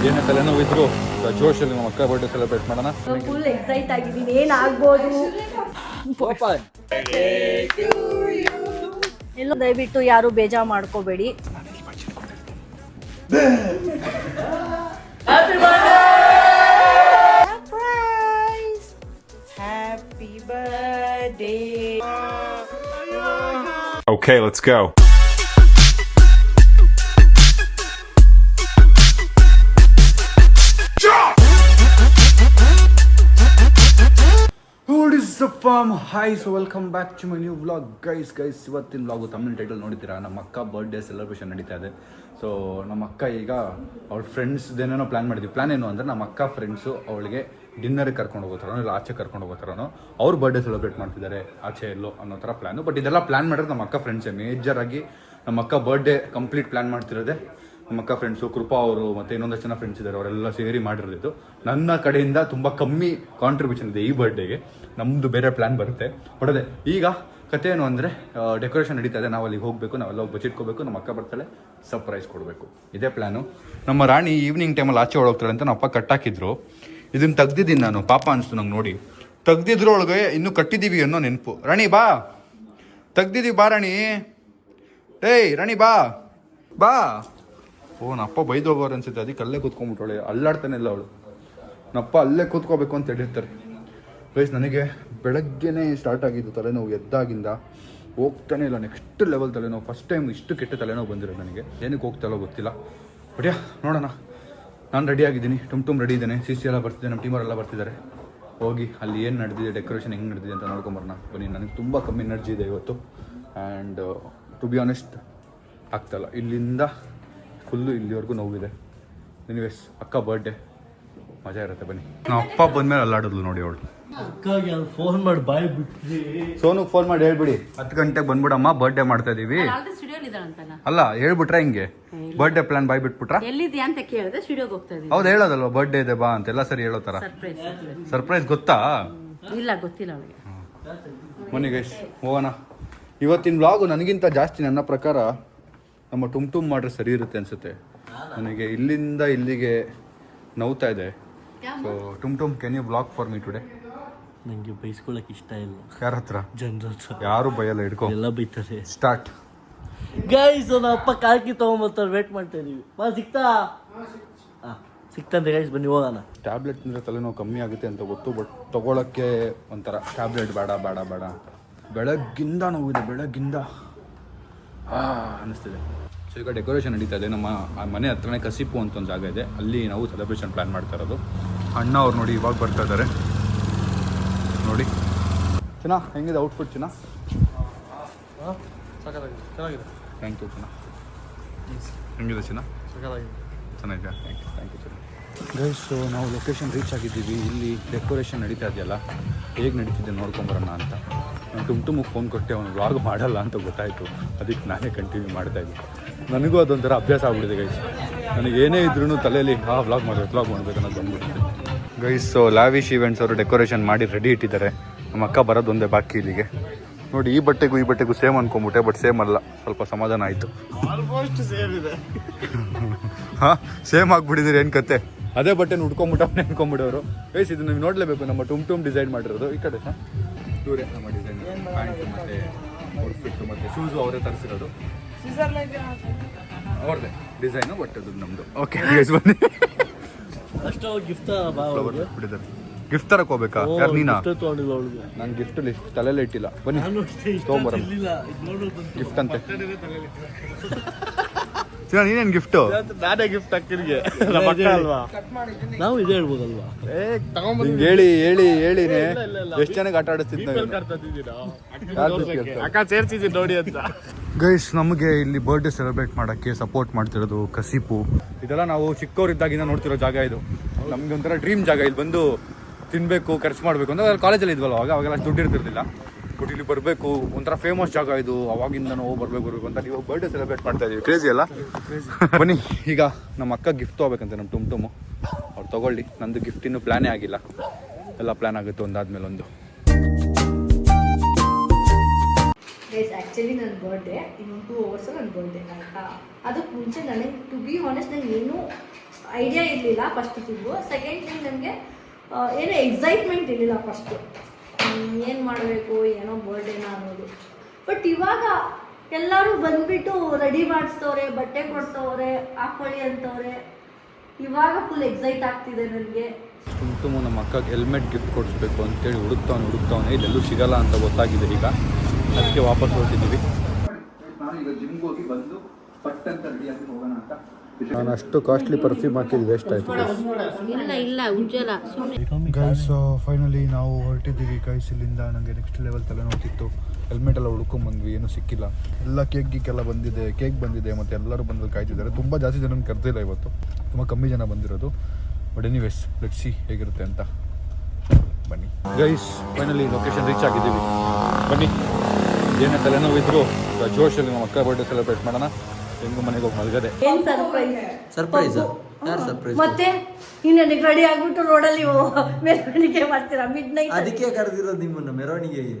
ಏನೇ ತಲೆನೋವಿದ್ರು ಜೋಶಲ್ಲಿ ನಮ್ಮ ಅಕ್ಕ ಬರ್ಡೇ ಸೆಲೆಬ್ರೇಟ್ ಮಾಡೋಣ. ಫುಲ್ ಎಕ್ಸೈಟ್ ಆಗಿದ್ದೀನಿ, ಏನಾಗ್ಬೋದು ಎಲ್ಲೋ. ದಯವಿಟ್ಟು ಯಾರು ಬೇಜಾರು ಮಾಡ್ಕೋಬೇಡಿ. Happy birthday. Okay, let's go. What is up fam? Hi, so welcome back to my new vlog. Guys, ಇವತ್ತಿನ ವ್ಲಾಗು ತಮಿಳ್ ಟೈಟಲ್ ನೋಡಿದ್ದೀರಾ. ನಮ್ಮ ಅಕ್ಕ ಬರ್ಡೇ ಸೆಲೆಬ್ರೇಷನ್ ನಡೀತಾ ಇದೆ. ಸೊ ನಮ್ಮ ಅಕ್ಕ ಈಗ ಅವ್ಳ ಫ್ರೆಂಡ್ಸ್ದೇನೇನೋ ಪ್ಲ್ಯಾನ್ ಮಾಡಿದ್ವಿ. ಪ್ಲ್ಯಾನ್ ಏನು ಅಂದರೆ ನಮ್ಮ ಅಕ್ಕ ಫ್ರೆಂಡ್ಸು ಅವಳಿಗೆ ಡಿನ್ನರಿಗೆ ಕರ್ಕೊಂಡು ಹೋಗೋತಾರೋ ಇಲ್ಲ ಆಚೆ ಕರ್ಕೊಂಡು ಹೋಗೋತಾರೋ ಅವ್ರು ಬರ್ಡೇ ಸೆಲೆಬ್ರೇಟ್ ಮಾಡ್ತಿದ್ದಾರೆ ಆಚೆ ಎಲ್ಲೋ ಅನ್ನೋ ಥರ ಪ್ಲ್ಯಾನು. ಬಟ್ ಇದೆಲ್ಲ ಪ್ಲ್ಯಾನ್ ಮಾಡಿದ್ರೆ ನಮ್ಮ ಅಕ್ಕ ಫ್ರೆಂಡ್ಸೇ ಮೇಜರಾಗಿ. ನಮ್ಮ ಅಕ್ಕ ಬರ್ಡೇ ಕಂಪ್ಲೀಟ್ ಪ್ಲ್ಯಾನ್ ಮಾಡ್ತಿರೋದೆ ನಮ್ಮ ಅಕ್ಕ ಫ್ರೆಂಡ್ಸು, ಕೃಪಾ ಅವರು ಮತ್ತು ಇನ್ನೊಂದಷ್ಟು ಜನ ಫ್ರೆಂಡ್ಸ್ ಇದ್ದಾರೆ, ಅವರೆಲ್ಲ ಸೇರಿ ಮಾಡಿರೋದು. ನನ್ನ ಕಡೆಯಿಂದ ತುಂಬ ಕಮ್ಮಿ ಕಾಂಟ್ರಿಬ್ಯೂಷನ್ ಇದೆ ಈ ಬರ್ಡೇಗೆ. ನಮ್ಮದು ಬೇರೆ ಪ್ಲ್ಯಾನ್ ಬರುತ್ತೆ. ಹೊಡೆದೆ ಈಗ ಕತೆ ಏನು ಅಂದರೆ ಡೆಕೋರೇಷನ್ ನಡೀತಾ ಇದೆ, ನಾವು ಅಲ್ಲಿಗೆ ಹೋಗಬೇಕು, ನಾವೆಲ್ಲ ಹೋಗಿ ಬಚ್ಚಿಟ್ಕೋಬೇಕು, ನಮ್ಮ ಅಕ್ಕ ಬರ್ತಾಳೆ, ಸರ್ಪ್ರೈಸ್ ಕೊಡಬೇಕು. ಇದೇ ಪ್ಲ್ಯಾನು. ನಮ್ಮ ರಾಣಿ ಈವ್ನಿಂಗ್ ಟೈಮಲ್ಲಿ ಆಚೆ ಹೋಗ್ತಾಳೆ ಅಂತ ನಮ್ಮ ಅಪ್ಪ ಕಟ್ಟಾಕಿದ್ರು. ಇದನ್ನು ತೆಗ್ದಿದ್ದೀನಿ ನಾನು, ಪಾಪ ಅನಿಸ್ತು ನಂಗೆ ನೋಡಿ. ತೆಗ್ದಿದ್ರು ಒಳಗೆ ಇನ್ನೂ ಕಟ್ಟಿದ್ದೀವಿ ಅನ್ನೋ ನೆನಪು. ರಾಣಿ ಬಾ, ತೆಗ್ದಿದ್ದೀವಿ ಬಾ ರಾಣಿ. ಏಯ್ ರಾಣಿ ಬಾ ಬಾ. ಓ ನಪ್ಪ ಬೈದು ಹೋಗೋರು ಅನ್ಸುತ್ತೆ, ಅದಕ್ಕೆ ಅಲ್ಲೇ ಕೂತ್ಕೊಂಡ್ಬಿಟ್ಟವಳೆ, ಅಲ್ಲಾಡ್ತಾನೆ ಇಲ್ಲ ಅವಳು. ನಪ್ಪ ಅಲ್ಲೇ ಕೂತ್ಕೋಬೇಕು ಅಂತ ಹೇಳಿರ್ತಾರೆ. ಗೈಸ್ ನನಗೆ ಬೆಳಗ್ಗೆನೇ ಸ್ಟಾರ್ಟ್ ಆಗಿದ್ದು ತಲೆನೋವು, ಎದ್ದಾಗಿಂದ ಹೋಗ್ತಾನೆ ಇಲ್ಲ. ನೆಕ್ಸ್ಟ್ ಲೆವೆಲ್ ತಲೆನೋವು. ಫಸ್ಟ್ ಟೈಮ್ ಇಷ್ಟು ಕೆಟ್ಟ ತಲೆನೋವು ಬಂದಿರೋದು ನನಗೆ. ಏನಕ್ಕೆ ಹೋಗ್ತಾಯಿಲ್ಲೋ ಗೊತ್ತಿಲ್ಲ. ಬಡಿಯಾ ನೋಡೋಣ. ನಾನು ರೆಡಿ ಆಗಿದ್ದೀನಿ, ಟುಮ್ ರೆಡಿ ಇದ್ದೇನೆ. ಸಿ ಎಲ್ಲ ಬರ್ತಿದೆ, ನಮ್ಮ ಟೀಮವರೆಲ್ಲ ಬರ್ತಿದ್ದಾರೆ. ಹೋಗಿ ಅಲ್ಲಿ ಏನು ನಡೆದಿದೆ, ಡೆಕೋರೇಷನ್ ಹೆಂಗೆ ನಡೆದಿದೆ ಅಂತ ನೋಡ್ಕೊಂಬರೋಣ ಬನ್ನಿ. ನನಗೆ ತುಂಬ ಕಮ್ಮಿ ಎನರ್ಜಿ ಇದೆ ಇವತ್ತು. ಆ್ಯಂಡ್ ಟು ಬಿ ಆನೆಸ್ಟ್ ಆಗ್ತಾಯಿಲ್ಲ. ಇಲ್ಲಿಂದ ಫುಲ್ಲು ಇಲ್ಲಿವರೆಗೂ ನೋವಿದೆ. ಎನಿವೇಸ್ ಅಕ್ಕ ಬರ್ಡೇ ಮಜಾ ಇರುತ್ತೆ ಬನ್ನಿ. ನಮ್ಮ ಅಪ್ಪ ಬಂದಮೇಲೆ ಅಲ್ಲಾಡಿದ್ಲು ನೋಡಿ ಅವಳು. ಅಕ್ಕಾಗಿ ಫೋನ್ ಮಾಡಿ ಬಾಯ್ ಬಿಟ್ರಿ. ಸೋನುಗೆ ಫೋನ್ ಮಾಡಿ ಹೇಳ್ಬಿಡಿ 10 ಗಂಟೆಗೆ ಬಂದ್ಬಿಡಮ್ಮ, ಬರ್ಡೇ ಮಾಡ್ತಾ ಇದೀವಿ. ಅಲ್ಲ ಹೇಳ್ಬಿಟ್ರೆ ಹಿಂಗೆ ಬರ್ಡೇ ಪ್ಲಾನ್ ಬಾಯ್ ಬಿಟ್ಬಿಟ್ರ. ಎಲ್ಲಿದ್ಯಾ ಅಂತ ಕೇಳಿದ್ರೆ ಸ್ಟುಡಿಯೋಗೆ ಹೋಗ್ತಾ ಇದೀನಿ. ಹೌದು ಹೇಳೋದಲ್ವಾ ಬರ್ಡೇ ಇದೆ ಬಾ ಅಂತೆಲ್ಲ ಸರಿ ಹೇಳೋ ಥರ. ಸರ್ಪ್ರೈಸ್ ಗೊತ್ತಾ? ಇಲ್ಲ ಗೊತ್ತಿಲ್ಲ ಅವಳಿಗೆ. ಬನ್ನಿ ಗೈಸ್ ಹೋಗೋಣ. ಇವತ್ತಿನ ವ್ಲಾಗು ನನಗಿಂತ ಜಾಸ್ತಿ ನನ್ನ ಪ್ರಕಾರ ನಮ್ಮ ಟುಮ್ ಮಾಡ್ರೆ ಸರಿ ಇರುತ್ತೆ ಅನ್ಸುತ್ತೆ. ನನಗೆ ಇಲ್ಲಿಂದ ಇಲ್ಲಿಗೆ ನೋವ್ತಾ ಇದೆ. ಸೊ ಟುಮ್ can you vlog for me today? ನಂಗೆ ಬೈಸ್ಕೊಳಕ್ ಇಷ್ಟ ಇಲ್ಲ. ಯಾರ ಹತ್ರ? ಜನರ ಯಾರು ಬೈಯಲ್ಲ, ಹಿಡ್ಕೊ. ಎಲ್ಲ ಬೈತಾರೆ. Start guys. ನಮ್ಮ ಅಪ್ಪ ಕಾಲ್ಕಿ ತಗೊಂಬರ್ತಾರೆ, ವೇಟ್ ಮಾಡ್ತಾ ಇದೀವಿ. ಸಿಗ್ತಾ ಸಿಕ್ತಂತೆ ಗೈಸ್, ಬನ್ನಿ ಹೋಗೋಣ. ಟ್ಯಾಬ್ಲೆಟ್ ಅಂದರೆ ತಲೆನೋವು ಕಮ್ಮಿ ಆಗುತ್ತೆ ಅಂತ ಗೊತ್ತು, ಬಟ್ ತೊಗೊಳಕ್ಕೆ ಒಂಥರ ಟ್ಯಾಬ್ಲೆಟ್ ಬೇಡ ಬೇಡ ಬೇಡ. ಬೆಳಗ್ಗಿಂದ ನೋವಿದೆ, ಬೆಳಗ್ಗಿಂದ ಅನ್ನಿಸ್ತಿದೆ. ಸೊ ಈಗ ಡೆಕೋರೇಷನ್ ನಡೀತಾ ಇದೆ. ನಮ್ಮ ಮನೆ ಹತ್ರನೇ ಕಸಿಪು ಅಂತ ಒಂದು ಜಾಗ ಇದೆ, ಅಲ್ಲಿ ನಾವು ಸೆಲೆಬ್ರೇಷನ್ ಪ್ಲ್ಯಾನ್ ಮಾಡ್ತಾ ಇರೋದು. ಅಣ್ಣ ಅವ್ರು ನೋಡಿ ಇವಾಗ ಬರ್ತಾ ಇದ್ದಾರೆ ನೋಡಿ. ಚಿನ್ನ ಹೆಂಗಿದೆ ಔಟ್ಫಿಟ್? ಚಿನ್ನ ಚೆನ್ನಾಗಿದೆ. ಥ್ಯಾಂಕ್ ಯು ಚಿನ್ನ. ಹೆಂಗಿದೆ ಚಿನ್ನ? ಚೆನ್ನಾಗಿದೆ. ಥ್ಯಾಂಕ್ ಯು ಚಿನ್ನ. ಗೈಸ್ ನಾವು ಲೊಕೇಶನ್ ರೀಚ್ ಆಗಿದ್ದೀವಿ. ಇಲ್ಲಿ ಡೆಕೋರೇಷನ್ ನಡೀತಾ ಇದೆಯಲ್ಲ, ಹೇಗೆ ನಡೀತಿದೆ ನೋಡ್ಕೊಂಬರೋಣ ಅಂತ. ನಾನು ಟುಮ್ಗೆ ಫೋನ್ ಕೊಟ್ಟೆ, ಅವನು ವ್ಲಾಗ್ ಮಾಡಲ್ಲ ಅಂತ ಗೊತ್ತಾಯಿತು. ಅದಕ್ಕೆ ನಾನೇ ಕಂಟಿನ್ಯೂ ಮಾಡ್ತಾಯಿದ್ದೆ. ನನಗೂ ಅದೊಂಥರ ಅಭ್ಯಾಸ ಆಗ್ಬಿಟ್ಟಿದೆ ಗೈಸ್. ನನಗೆ ಏನೇ ಇದ್ರೂ ತಲೆಯಲ್ಲಿ ವ್ಲಾಗ್ ಮಾಡಬೇಕು ಅನ್ನೋದು ಬಂದ್ಬಿಟ್ಟಿದೆ ಗೈಸ್. ಸೊ ಲಾವಿಶ್ ಈವೆಂಟ್ಸ್ ಅವರು ಡೆಕೋರೇಷನ್ ಮಾಡಿ ರೆಡಿ ಇಟ್ಟಿದ್ದಾರೆ. ನಮ್ಮ ಅಕ್ಕ ಬರೋದು ಒಂದೇ ಬಾಕಿ ಇಲ್ಲಿಗೆ. ನೋಡಿ ಈ ಬಟ್ಟೆಗೂ ಸೇಮ್ ಅನ್ಕೊಂಬಿಟ್ಟೆ, ಬಟ್ ಸೇಮ್ ಅಲ್ಲ. ಸ್ವಲ್ಪ ಸಮಾಧಾನ ಆಯಿತು. ಆಲ್ಮೋಸ್ಟ್ ಸೇಮ್ ಇದೆ. ಹಾಂ ಸೇಮ್ ಆಗ್ಬಿಟ್ಟಿದ್ದೀರಿ ಏನು ಕತೆ. ಅದೇ ಬಟ್ಟೆ ಉಟ್ಕೊಂಬಿಟ್ಟು ನೆನ್ಕೊಂಬಿಡೋರು. ಗೈಸ್ ಇದು ನೀವು ನೋಡಲೇಬೇಕು, ನಮ್ಮ ಟುಮ್ ಡಿಸೈನ್ ಮಾಡಿರೋದು. ಈ ಕಡೆ ಇವರೇ ನಮ್ಮ ಡಿಸೈನ್, ಪ್ಯಾಂಟ್ ಮತ್ತು ಔಟ್ಫಿಟ್ಟು ಮತ್ತು ಶೂಸು ಅವರೇ ತರಿಸಿರೋದು. ಅವ್ರದ್ದೇ ಡಿಸೈನು, ಬಟ್ ಅದು ನಮ್ಮದು. ಓಕೆ ಗೈಸ್ ಬನ್ನಿ. ಅಷ್ಟು ಗಿಫ್ಟ್ ಬಿಟ್ಟಿದ್ದಾರೆ. ಗಿಫ್ಟ್ ತರಕ್ಕೆ ಹೋಗ್ಬೇಕಾ? ಯಾರು ನೀನಾ? ತೊಗೊಂಡಿಲ್ಲ ಅವಳಿಗೆ. ನಾನು ಗಿಫ್ಟ್ ಲಿಸ್ಟ್ ತಲೆಲ್ಲೇ ಇಟ್ಟಿಲ್ಲ. ಬನ್ನಿ ತೊಗೊಂಬರ. ಗಿಫ್ಟ್ ಅಂತೆ. ನೀನೇನು ಗಿಫ್ಟು? ನಾನೇ ಗಿಫ್ಟ್ ಅಕ್ಕನಿಗೆ ಅಲ್ವಾ? ನಾವು ಇದೇ ಹೇಳ್ಬೋದಲ್ವಾ? ಹೇಳಿ ಹೇಳಿ ಹೇಳಿನೇ ಎಷ್ಟು ಜನಕ್ಕೆ ಆಟ ಆಡಿಸ್ತಿದ್ದೆ ಅಕ್ಕ ಸೇರ್ಸಿದ್ದೀನಿ ನೋಡಿ ಅಂತ. ಗೈಸ್ ನಮಗೆ ಇಲ್ಲಿ ಬರ್ಡೇ ಸೆಲೆಬ್ರೇಟ್ ಮಾಡೋಕ್ಕೆ ಸಪೋರ್ಟ್ ಮಾಡ್ತಿರೋದು ಕಸಿಪು. ಇದೆಲ್ಲ ನಾವು ಚಿಕ್ಕವರಿದ್ದಾಗಿಂದ ನೋಡ್ತಿರೋ ಜಾಗ ಇದು. ನಮ್ಗೆ ಒಂಥರ ಡ್ರೀಮ್ ಜಾಗ. ಇಲ್ಲಿ ಬಂದು ತಿನ್ನಬೇಕು, ಖರ್ಚು ಮಾಡಬೇಕು ಅಂದರೆ ಕಾಲೇಜಲ್ಲಿ ಇದ್ವಲ್ಲ ಅವಾಗೆಲ್ಲ ದುಡ್ಡು ಇರ್ತಿರ್ಲಿಲ್ಲ. ಬಟ್ ಇಲ್ಲಿ ಬರಬೇಕು, ಒಂಥರ ಫೇಮಸ್ ಜಾಗ ಇದು. ಅವಾಗಿಂದ ನಾವು ಬರಬೇಕು ಅಂತ ನೀವು ಬರ್ಡೇ ಸೆಲೆಬ್ರೇಟ್ ಮಾಡ್ತಾ ಇದೀವಿ. ಕ್ರೇಜಿ ಅಲ್ಲ? ಬನ್ನಿ ಈಗ ನಮ್ಮ ಅಕ್ಕ ಗಿಫ್ಟ್ ತೊಗೋಬೇಕಂತೆ ನಮ್ಮ ಟುಮ್. ಅವ್ರು ತೊಗೊಳ್ಳಿ. ನಂದು ಗಿಫ್ಟ್ ಇನ್ನೂ ಪ್ಲ್ಯಾನೇ ಆಗಿಲ್ಲ, ಎಲ್ಲ ಪ್ಲ್ಯಾನ್ ಆಗುತ್ತೆ ಒಂದಾದ್ಮೇಲೆ ಒಂದು. ಗೈಸ್ ಆ್ಯಕ್ಚುಲಿ ನನ್ನ ಬರ್ಡೇ ಇನ್ನೊಂದು 2 hours ನನ್ನ ಬರ್ಡೇ ಆಯಿತಾ. ಅದಕ್ಕೆ ಮುಂಚೆ ನನಗೆ ಟು ಬಿ ಹಾನೆಸ್ಟ್ ನಂಗೆ ಏನೂ ಐಡಿಯಾ ಇರಲಿಲ್ಲ ಫಸ್ಟ್ ತಿಂಗು. ಸೆಕೆಂಡ್ ಥಿಂಗ್ ನನಗೆ ಏನೋ ಎಕ್ಸೈಟ್ಮೆಂಟ್ ಇರಲಿಲ್ಲ ಫಸ್ಟು, ಏನು ಮಾಡಬೇಕು ಏನೋ ಬರ್ಡೇನ ಅನ್ನೋದು. ಬಟ್ ಇವಾಗ ಎಲ್ಲರೂ ಬಂದ್ಬಿಟ್ಟು ರೆಡಿ ಮಾಡಿಸ್ತವ್ರೆ, ಬಟ್ಟೆ ಕೊಡ್ತವ್ರೆ, ಹಾಕೊಳ್ಳಿ ಅಂತವ್ರೆ. ಇವಾಗ ಫುಲ್ ಎಕ್ಸೈಟ್ ಆಗ್ತಿದೆ ನನಗೆ. ತುಂಬ ನಮ್ಮ ಅಕ್ಕಗೆ ಹೆಲ್ಮೆಟ್ ಗಿಫ್ಟ್ ಕೊಡಿಸ್ಬೇಕು ಅಂತೇಳಿ ಹುಡುಕ್ತಾವನೆ ಇದೆಲ್ಲೂ ಸಿಗಲ್ಲ ಅಂತ ಗೊತ್ತಾಗಿದೆ ಈಗ. ಅದಕ್ಕೆ ವಾಪಸ್ ಹೊರಟಿದ್ದೀವಿ. ನಾನು ಈಗ ಜಿಮ್ಗೆ ಹೋಗಿ ಬಂದು ಪಟ್ ಅಂತ ರೆಡಿಯಾಗಿ ಹೋಗೋಣ ಅಂತ. ನಾನು ಅಷ್ಟು ಕಾಸ್ಟ್ಲಿ ಪರ್ಫ್ಯೂಮ್ ಹಾಕಿದ್ದು ವೇಸ್ಟ್ ಆಯಿತು. ಇಲ್ಲ ಉಜ್ಜಲ ಸುಮ್ಮನೆ. ಗೈಸ್ ಫೈನಲಿ ನಾವು ಹೊರಟಿದ್ದೀವಿ ಗೈಸ್ ಇಲ್ಲಿಂದ. ನನಗೆ ನೆಕ್ಸ್ಟ್ ಲೆವೆಲ್ ತಲೆನೋತಿತ್ತು. ಹೆಲ್ಮೆಟ್ ಎಲ್ಲ ಹುಡ್ಕೊಂಡ್ಬಂದ್ವಿ, ಏನೂ ಸಿಕ್ಕಿಲ್ಲ. ಎಲ್ಲ ಕೇಕ್ ಬಂದಿದೆ, ಕೇಕ್ ಬಂದಿದೆ, ಮತ್ತು ಎಲ್ಲರೂ ಬಂದು ಕಾಯ್ತಿದ್ದಾರೆ. ತುಂಬ ಜಾಸ್ತಿ ಜನ ಕರೆದಿಲ್ಲ ಇವತ್ತು, ತುಂಬ ಕಮ್ಮಿ ಜನ ಬಂದಿರೋದು. ಬಟ್ ಎನಿವೇಸ್ ಲೆಟ್ಸ್ ಸಿ ಹೇಗಿರುತ್ತೆ ಅಂತ. ಬನ್ನಿ ಗೈಸ್, ಫೈನಲಿ ಲೊಕೇಶನ್ ರೀಚ್ ಆಗಿದ್ದೀವಿ. ಬನ್ನಿ, ಏನೇ ತಲೆನೋವಿದ್ರು ಜೋಶಲ್ಲಿ ನಮ್ಮ ಅಕ್ಕ ಬರ್ಡೇ ಸೆಲೆಬ್ರೇಟ್ ಮಾಡೋಣ. ಹೆಂಗು ಮನೆಗೆ ಹೋಗಿ ಮಲಗದೆ. ಏನ್ ಸರ್ಪ್ರೈಸ್? ಸರ್ಪ್ರೈಸ್ ಯಾರು ಸರ್ಪ್ರೈಸ್? ಮತ್ತೆ ನೀನು ನನಗೆ ರೆಡಿ ಆಗ್ಬಿಟ್ಟು ರೋಡಲ್ಲಿ ಮೆರವಣಿಗೆ ಮಾಡ್ತೀರಾ ಮಿಡ್-ನೈಟ್? ಅದಕ್ಕೆ ಕರೆದಿರೋದು ನಿಮ್ಮನ್ನ ಮೆರವಣಿಗೆಗೆ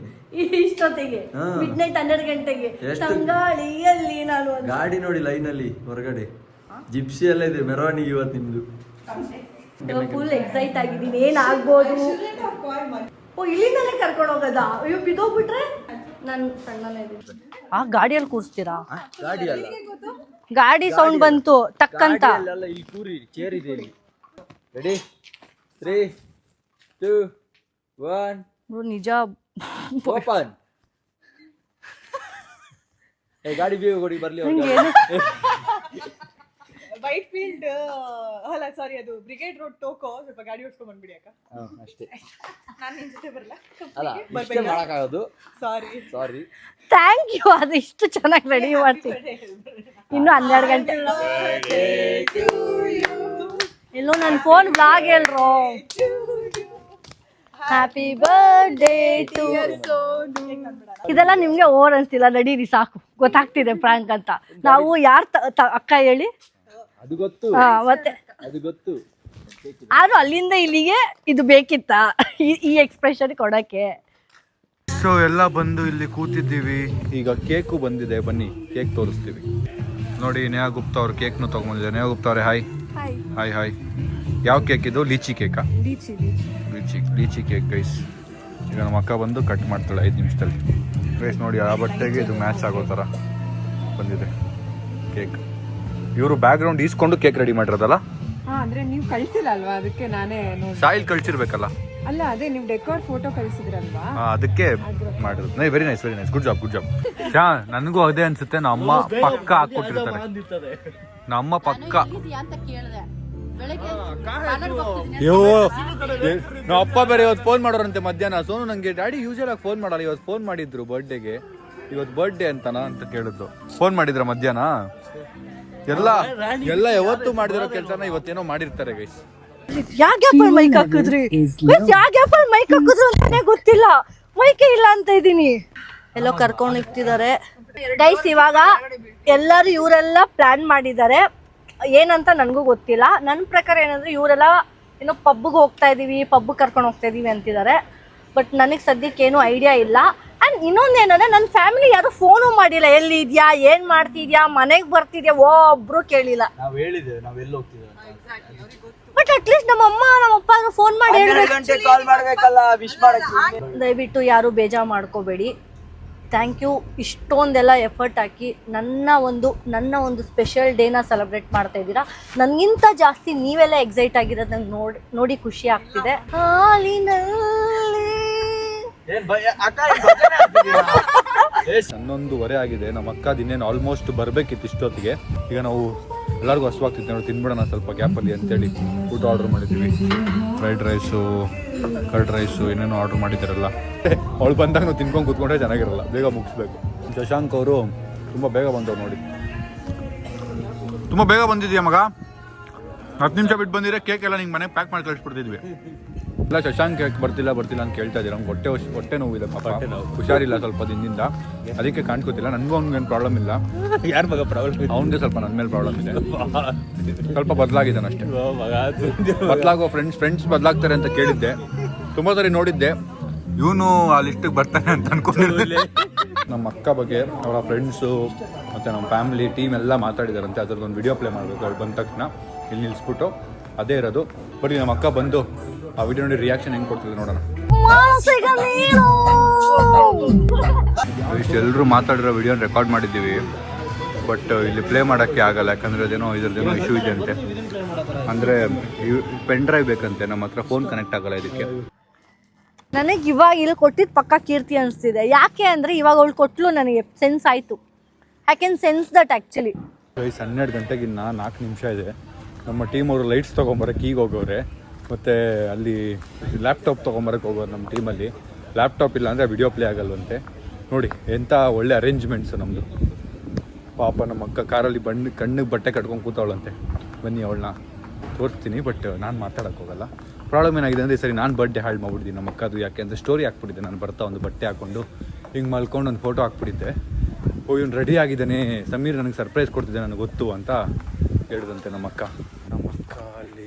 ಇಷ್ಟೊತ್ತಿಗೆ ಮಿಡ್-ನೈಟ್ 12 ಗಂಟೆಗೆ ತಂಗಾಳಿಯಲ್ಲಿ ನಾನು ಗಾಡಿ ನೋಡಿ ಲೈನಲ್ಲಿ ಹೊರಗಡೆ ಜಿಪ್ಸಿ ಎಲ್ಲ ಇದೆ. ಮೆರವಣಿಗೆ ಇವತ್ತು ನಿಮ್ದು. ಫುಲ್ ಎಕ್ಸೈಟ್ ಆಗಿದ್ದೀನಿ, ಏನಾಗ್ಬೋದು. ಓ ಇಲ್ಲಿಂದಲೇ ಕರ್ಕೊಂಡು ಹೋಗೋದಾ? ಅಯ್ಯೋ ಬಿದ್ದೋಗ್ಬಿಟ್ರೆ ನಾನು ಸಣ್ಣನೇ. ಆ ಗಾಡಿಯಲ್ಲಿ ಕೂರಿಸ್ತೀರಾ? ಗಾಡಿ ಅಲ್ಲ, ಗಾಡಿ ಸೌಂಡ್ ಬಂತು ಟಕ್ಕಂತ. ಇಲ್ಲಿ ಕೂರಿ, ಚೇರ್ ಇದೆ ಇಲ್ಲಿ. ರೆಡಿ 3 2 1 ನಿಜ ಓಪನ್. ಗಾಡಿ ಬೇಗ ಕೊಡಿ ಬರ್ಲಿ. ವೈಟ್ ಫೀಲ್ಡ್ ಅಲ್ಲ ಸಾರಿ, ಅದು ಬ್ರಿಗೇಡ್ ರೋಡ್ ಟೋಕೋ. ಸ್ವಲ್ಪ ಗಾಡಿ ಓಡಿಸ್ಕೊಂಡ್ ಬಂದ್ಬಿಡಿ ಅಕ್ಕ. ಅಷ್ಟೇ. ನಾನು ನಿನ್ ಜೊತೆ ಬರಲ್ಲ. ಅಲ್ಲ ಇಷ್ಟೇ ಮಾಡಕ್ಕಾಗೋದು. ಸಾರಿ. Thank you. ಅದು ಇಷ್ಟು ಚೆನ್ನಾಗಿ ರೆಡಿ ಮಾಡ್ತೀನಿ. ಇನ್ನು 12 ಗಂಟೆ ಎಲ್ಲೋ ನನ್ನ ಫೋನ್ ಬ್ಲಾಗ್ ಹೇಳ್ರೋ. Happy birthday to. ಇದೆಲ್ಲ ನಿಮ್ಗೆ ಓವರ್ ಅನ್ಸ್ತಿಲ್ಲ? ನಡೀರಿ ಸಾಕು, ಗೊತ್ತಾಗ್ತಿದೆ ಫ್ರಾಂಕ್ ಅಂತ. ನಾವು ಯಾರು ಅಕ್ಕ ಹೇಳಿ? ಅದು ಗೊತ್ತು, ಮತ್ತೆ ಅದು ಗೊತ್ತು. ಆದ್ರೂ ಅಲ್ಲಿಂದ ಇಲ್ಲಿಗೆ ಇದು ಬೇಕಿತ್ತ ಈ ಎಕ್ಸ್ಪ್ರೆಷನ್ ಕೊಡಕ್ಕೆ? ಸೊ ಎಲ್ಲ ಬಂದು ಇಲ್ಲಿ ಕೂತಿದ್ದೀವಿ. ಈಗ ಕೇಕು ಬಂದಿದೆ, ಬನ್ನಿ ಕೇಕ್ ತೋರಿಸ್ತೀವಿ. ನೋಡಿ, ನೇಹಾ ಗುಪ್ತಾ ಅವ್ರು ಕೇಕ್ನು ತೊಗೊಂಬಂದಿದ್ದಾರೆ. ನೇಹಾ ಗುಪ್ತಾ ಅವರೇ ಹಾಯ್. ಹಾಯ್. ಯಾವ ಕೇಕ್ ಇದು? ಲೀಚಿ ಕೇಕಾ? Lychee cake guys. ಈಗ ನಮ್ಮ ಅಕ್ಕ ಬಂದು ಕಟ್ ಮಾಡ್ತಾಳೆ 5 ನಿಮಿಷದಲ್ಲಿ. ಗೈಸ್ ನೋಡಿ, ಆ ಬಟ್ಟೆಗೆ ಇದು ಮ್ಯಾಚ್ ಆಗೋ ಥರ ಬಂದಿದೆ ಕೇಕ್. ಇವರು ಬ್ಯಾಕ್ ಗ್ರೌಂಡ್ ಈಸ್ಕೊಂಡು ಕೇಕ್ ರೆಡಿ ಮಾಡಿರೋದಲ್ಲ? ಅಂದ್ರೆ ನೀವು ಕಳ್ಸಿಲ್ಲ ಅಲ್ವಾ, ಅದಕ್ಕೆ ನಾನೇ ಸಾಯಿಲ್ ಕಳ್ಸಿರ್ಬೇಕಲ್ಲ? ಅಲ್ಲ, ಅದೇ ನೀವು ಡೆಕೋರ್ ಫೋಟೋ ಕಳಿಸಿದ್ರಲ್ವಾ, ಅದಕ್ಕೆ ಮಾಡಿರೋದು. Very nice. Good job. ನನಗೂ ಅದೇ ಅನ್ಸುತ್ತೆ. ನಮ್ಮ ಪಕ್ಕ ಹಾಕ್ಕೊಟ್ಟಿರ್ತಾರೆ. ನಮ್ಮ ಪಕ್ಕ ಅಯ್ಯೋ, ನಮ್ಮ ಅಪ್ಪ ಬೇರೆ ಇವತ್ತು ಫೋನ್ ಮಾಡೋರಂತೆ ಮಧ್ಯಾಹ್ನ. ಸೋನು ನಂಗೆ ಡ್ಯಾಡಿ ಯೂಶಲ್ ಆಗಿ ಫೋನ್ ಮಾಡಲ್ಲ, ಇವತ್ತು ಫೋನ್ ಮಾಡಿದ್ರು ಬರ್ಡೇಗೆ. ಇವತ್ತು ಬರ್ಡೇ ಅಂತನಾ ಅಂತ ಕೇಳಿದ್ರು. ಫೋನ್ ಮಾಡಿದ್ರ ಮಧ್ಯಾಹ್ನ? ಎಲ್ಲ ಯಾವತ್ತು ಮಾಡಿದಿರೋ ಕೆಲಸನ ಇವತ್ತೇನೋ ಮಾಡಿರ್ತಾರೆ ಗೈಸ್. ಯಾಗ್ಯಾಪಲ್ಲಿ ಮೈಕ್ ಹಾಕಿದ್ರಿ? ಯಾಗ್ಯಾಪಲ್ಲಿ ಮೈಕ್ ಹಾಕಿದ್ರು ಅಂತಾನೆ ಗೊತ್ತಿಲ್ಲ. ಮೈಕೆ ಇಲ್ಲ ಅಂತ ಇದೀನಿ. ಎಲ್ಲೋ ಕರ್ಕೊಂಡು ಹೋಗ್ತಿದ್ದಾರೆ ಗೈಸ್. ಇವಾಗ ಎಲ್ಲರೂ ಇವರೆಲ್ಲ ಪ್ಲಾನ್ ಮಾಡಿದ್ದಾರೆ. ಏನಂತ ನನಗೂ ಗೊತ್ತಿಲ್ಲ. ನನ್ನ ಪ್ರಕಾರ ಏನಂದ್ರೆ ಇವರೆಲ್ಲ ಏನೋ ಪಬ್ಗೆ ಹೋಗ್ತಾ ಇದೀವಿ, ಪಬ್ಗೆ ಕರ್ಕೊಂಡು ಹೋಗ್ತಾ ಇದೀವಿ ಅಂತಿದ್ದಾರೆ. ಬಟ್ ನನಗೆ ಸದ್ಯಕ್ಕೆ ಏನೂ ಐಡಿಯಾ ಇಲ್ಲ. ಆ್ಯಂಡ್ ಇನ್ನೊಂದೇನಂದ್ರೆ ನನ್ನ ಫ್ಯಾಮಿಲಿ ಯಾರು ಫೋನು ಮಾಡಿಲ್ಲ. ಎಲ್ಲಿ ಇದೆಯಾ, ಏನು ಮಾಡ್ತಿದ್ಯಾ, ಮನೆಗೆ ಬರ್ತಿದ್ಯಾ, ಒಬ್ರು ಕೇಳಿಲ್ಲ. ನಾವು ಹೇಳಿದ್ದೇವೆ ನಾವು ಎಲ್ಲಿ ಹೋಗ್ತಿದ್ದೇವೆ. ಬಟ್ ಅಟ್ಲೀಸ್ಟ್ ನಮ್ಮ ಅಮ್ಮ ನಮ್ಮ ಅಪ್ಪ ಫೋನ್ ಮಾಡಿ ಕಾಲ್ ಮಾಡ್ಬೇಕಲ್ಲ, ವಿಶ್ ಮಾಡಕ್ಕೆ. ದಯವಿಟ್ಟು ಯಾರು ಬೇಜಾರು ಮಾಡ್ಕೋಬೇಡಿ. Thank you. ಇಷ್ಟೊಂದೆಲ್ಲ ಎಫರ್ಟ್ ಹಾಕಿ ನನ್ನ ಒಂದು ಸ್ಪೆಷಲ್ ಡೇನ ಸೆಲೆಬ್ರೇಟ್ ಮಾಡ್ತಾ ಇದ್ದೀರಾ. ನನಗಿಂತ ಜಾಸ್ತಿ ನೀವೆಲ್ಲ ಎಕ್ಸೈಟ್ ಆಗಿರೋದು ನಂಗೆ ನೋಡಿ ಖುಷಿ ಆಗ್ತಿದೆ. ಹಾಲಿನಲ್ಲಿ 11:15 ಆಗಿದೆ. ನಮ್ಮ ಅಕ್ಕ ಇನ್ನೇನು ಆಲ್ಮೋಸ್ಟ್ ಬರಬೇಕಿತ್ತು ಇಷ್ಟೊತ್ತಿಗೆ. ಈಗ ನಾವು ಎಲ್ಲರಿಗೂ ಹಸುವಾಗ್ತಿತ್ತು, ನೋಡಿ ತಿನ್ಬಿಡೋಣ ಸ್ವಲ್ಪ ಗ್ಯಾಪಲ್ಲಿ ಅಂತೇಳಿ ಊಟ ಆರ್ಡರ್ ಮಾಡಿದ್ದೀವಿ. ಫ್ರೈಡ್ ರೈಸು, ಕರ್ಡ್ ರೈಸು, ಏನೇನೋ ಆರ್ಡರ್ ಮಾಡಿದ್ದಾರಲ್ಲ. ಅವಳು ಬಂದಾಗ ನಾವು ತಿನ್ಕೊಂಡು ಕೂತ್ಕೊಂಡ್ರೆ ಚೆನ್ನಾಗಿರಲ್ಲ, ಬೇಗ ಮುಗಿಸ್ಬೇಕು. ಶಶಾಂಕ್ ಅವರು ತುಂಬ ಬೇಗ ಬಂದವ್ರು ನೋಡಿ. ತುಂಬ ಬೇಗ ಬಂದಿದ್ಯಾ ಮಗ? 10 ನಿಮಿಷ ಬಿಟ್ಟು ಬಂದಿದ್ರೆ ಕೇಕ್ ಎಲ್ಲ ನಿಂಗೆ ಮನೆಗೆ ಪ್ಯಾಕ್ ಮಾಡಿ ಕಳಿಸ್ಬಿಡ್ತಿದ್ವಿ. ಇಲ್ಲ ಶಶಾಂಕ್ ಕೇಕ್ ಬರ್ತಿಲ್ಲ ಅಂತ ಕೇಳ್ತಾ ಇದ್ದೀರ. ಅವ್ನಿಗೆ ಹೊಟ್ಟೆ ನೋವಿದೆ ಪಾಪ, ಹುಷಾರಿಲ್ಲ ಸ್ವಲ್ಪ ದಿನದಿಂದ, ಅದಕ್ಕೆ ಕಾಣ್ಕೋತಿಲ್ಲ. ನನಗೂ ಅವ್ನಿಗೇನು ಪ್ರಾಬ್ಲಮ್ ಇಲ್ಲ. ಯಾರ ಮಗ ಪ್ರಾಬ್ಲಮ್? ಅವನಿಗೆ ಸ್ವಲ್ಪ ನನ್ನ ಮೇಲೆ ಪ್ರಾಬ್ಲಮ್ ಇದೆ. ಸ್ವಲ್ಪ ಬದಲಾಗಿದ್ದಾನೆ ಅಷ್ಟೇ. ಬದಲಾಗೋ ಫ್ರೆಂಡ್ಸ್ ಬದಲಾಗ್ತಾರೆ ಅಂತ ಕೇಳಿದ್ದೆ, ತುಂಬ ಸರಿ ನೋಡಿದ್ದೆ. ಇವನು ಆ ಲಿಸ್ಟಿಗೆ ಬರ್ತಾನೆ ಅಂತ ಅನ್ಕೊಂಡಿದ್ದೆ. ನಮ್ಮ ಅಕ್ಕ ಬಗ್ಗೆ ಅವರ ಫ್ರೆಂಡ್ಸು ಮತ್ತು ನಮ್ಮ ಫ್ಯಾಮಿಲಿ ಟೀಮ್ ಎಲ್ಲ ಮಾತಾಡಿದಾರಂತೆ. ಅದ್ರದ್ದೊಂದು ವಿಡಿಯೋ ಪ್ಲೇ ಮಾಡಬೇಕು. ಅವ್ರು ಬಂದ ತಕ್ಷಣ ಇಲ್ಲಿ ನಿಲ್ಲಿಸ್ಬಿಟ್ಟು ಅದೇ ಇರೋದು. ಬರೀ ನಮ್ಮ ಅಕ್ಕ ಬಂದು ಆ ವಿಡಿಯೋ ನೋಡಿ ರಿಯಾಕ್ಷನ್ ಹೆಂಗೆ ಕೊಡ್ತಿಲ್ಲ ನೋಡೋಣ. ಇಷ್ಟೆಲ್ಲರೂ ಮಾತಾಡಿರೋ ವಿಡಿಯೋನ ರೆಕಾರ್ಡ್ ಮಾಡಿದ್ದೀವಿ, ಬಟ್ ಇಲ್ಲಿ ಪ್ಲೇ ಮಾಡೋಕ್ಕೆ ಆಗಲ್ಲ. ಯಾಕಂದರೆ ಅದೇನೋ ಇದ್ರದ್ದೇನೋ ಇಶ್ಯೂ ಇದೆ ಅಂತೆ. ಅಂದರೆ ಪೆನ್ ಡ್ರೈವ್ ಬೇಕಂತೆ, ನಮ್ಮ ಹತ್ರ ಫೋನ್ ಕನೆಕ್ಟ್ ಆಗಲ್ಲ ಇದಕ್ಕೆ. ನನಗೆ ಇವಾಗ ಇಲ್ಲಿ ಕೊಟ್ಟಿದ್ದು ಪಕ್ಕ ಕೀರ್ತಿ ಅನಿಸ್ತಿದೆ. ಯಾಕೆ ಅಂದರೆ ಇವಾಗ ಅವಳು ಕೊಟ್ಲು, ನನಗೆ ಸೆನ್ಸ್ ಆಯಿತು. I can sense that actually. 12 ಗಂಟೆಗಿನ್ನ 4 ನಿಮಿಷ ಇದೆ. ನಮ್ಮ ಟೀಮ್ ಅವರು ಲೈಟ್ಸ್ ತೊಗೊಂಬರಕ್ಕೆ ಈಗ ಹೋಗೋರೆ, ಮತ್ತು ಅಲ್ಲಿ ಲ್ಯಾಪ್ಟಾಪ್ ತೊಗೊಂಬರಕ್ಕೆ ಹೋಗೋರು ನಮ್ಮ ಟೀಮಲ್ಲಿ. ಲ್ಯಾಪ್ಟಾಪ್ ಇಲ್ಲ ಅಂದರೆ ವಿಡಿಯೋ ಪ್ಲೇ ಆಗಲ್ವಂತೆ. ನೋಡಿ ಎಂಥ ಒಳ್ಳೆ ಅರೇಂಜ್ಮೆಂಟ್ಸು ನಮ್ಮದು. ಪಾಪ ನಮ್ಮ ಅಕ್ಕ ಕಾರಲ್ಲಿ ಕಣ್ಣಿಗೆ ಬಟ್ಟೆ ಕಟ್ಕೊಂಡು ಕೂತವಳಂತೆ. ಬನ್ನಿ ಅವಳನ್ನ ತೋರಿಸ್ತೀನಿ, ಬಟ್ ನಾನು ಮಾತಾಡೋಕ್ಕೆ ಹೋಗಲ್ಲ. ಪ್ರಾಬ್ಲಮ್ ಏನಾಗಿದೆ ಅಂದರೆ ಸರಿ ನಾನು ಬರ್ಡೇ ಹಾಳು ಮಾಡ್ಬಿಟ್ಟಿದ್ದೀನಿ ನಮ್ಮ ಅಕ್ಕದು. ಯಾಕೆ ಅಂದರೆ ಸ್ಟೋರಿ ಹಾಕ್ಬಿಟ್ಟಿದ್ದೆ ನಾನು ಬರ್ತಾ ಒಂದು ಬಟ್ಟೆ ಹಾಕ್ಕೊಂಡು ಹಿಂಗೆ ಮಲ್ಕೊಂಡು ಒಂದು ಫೋಟೋ ಹಾಕ್ಬಿಟ್ಟಿದ್ದೆ. ಇವನು ರೆಡಿ ಆಗಿದ್ದಾನೆ, ಸಮೀರ್ ನನಗೆ ಸರ್ಪ್ರೈಸ್ ಕೊಡ್ತಿದ್ದೆ ನನಗೆ ಗೊತ್ತು ಅಂತ ಹೇಳಿದಂತೆ ನಮ್ಮ ಅಕ್ಕ. ನಮ್ಮ ಅಕ್ಕ ಅಲ್ಲಿ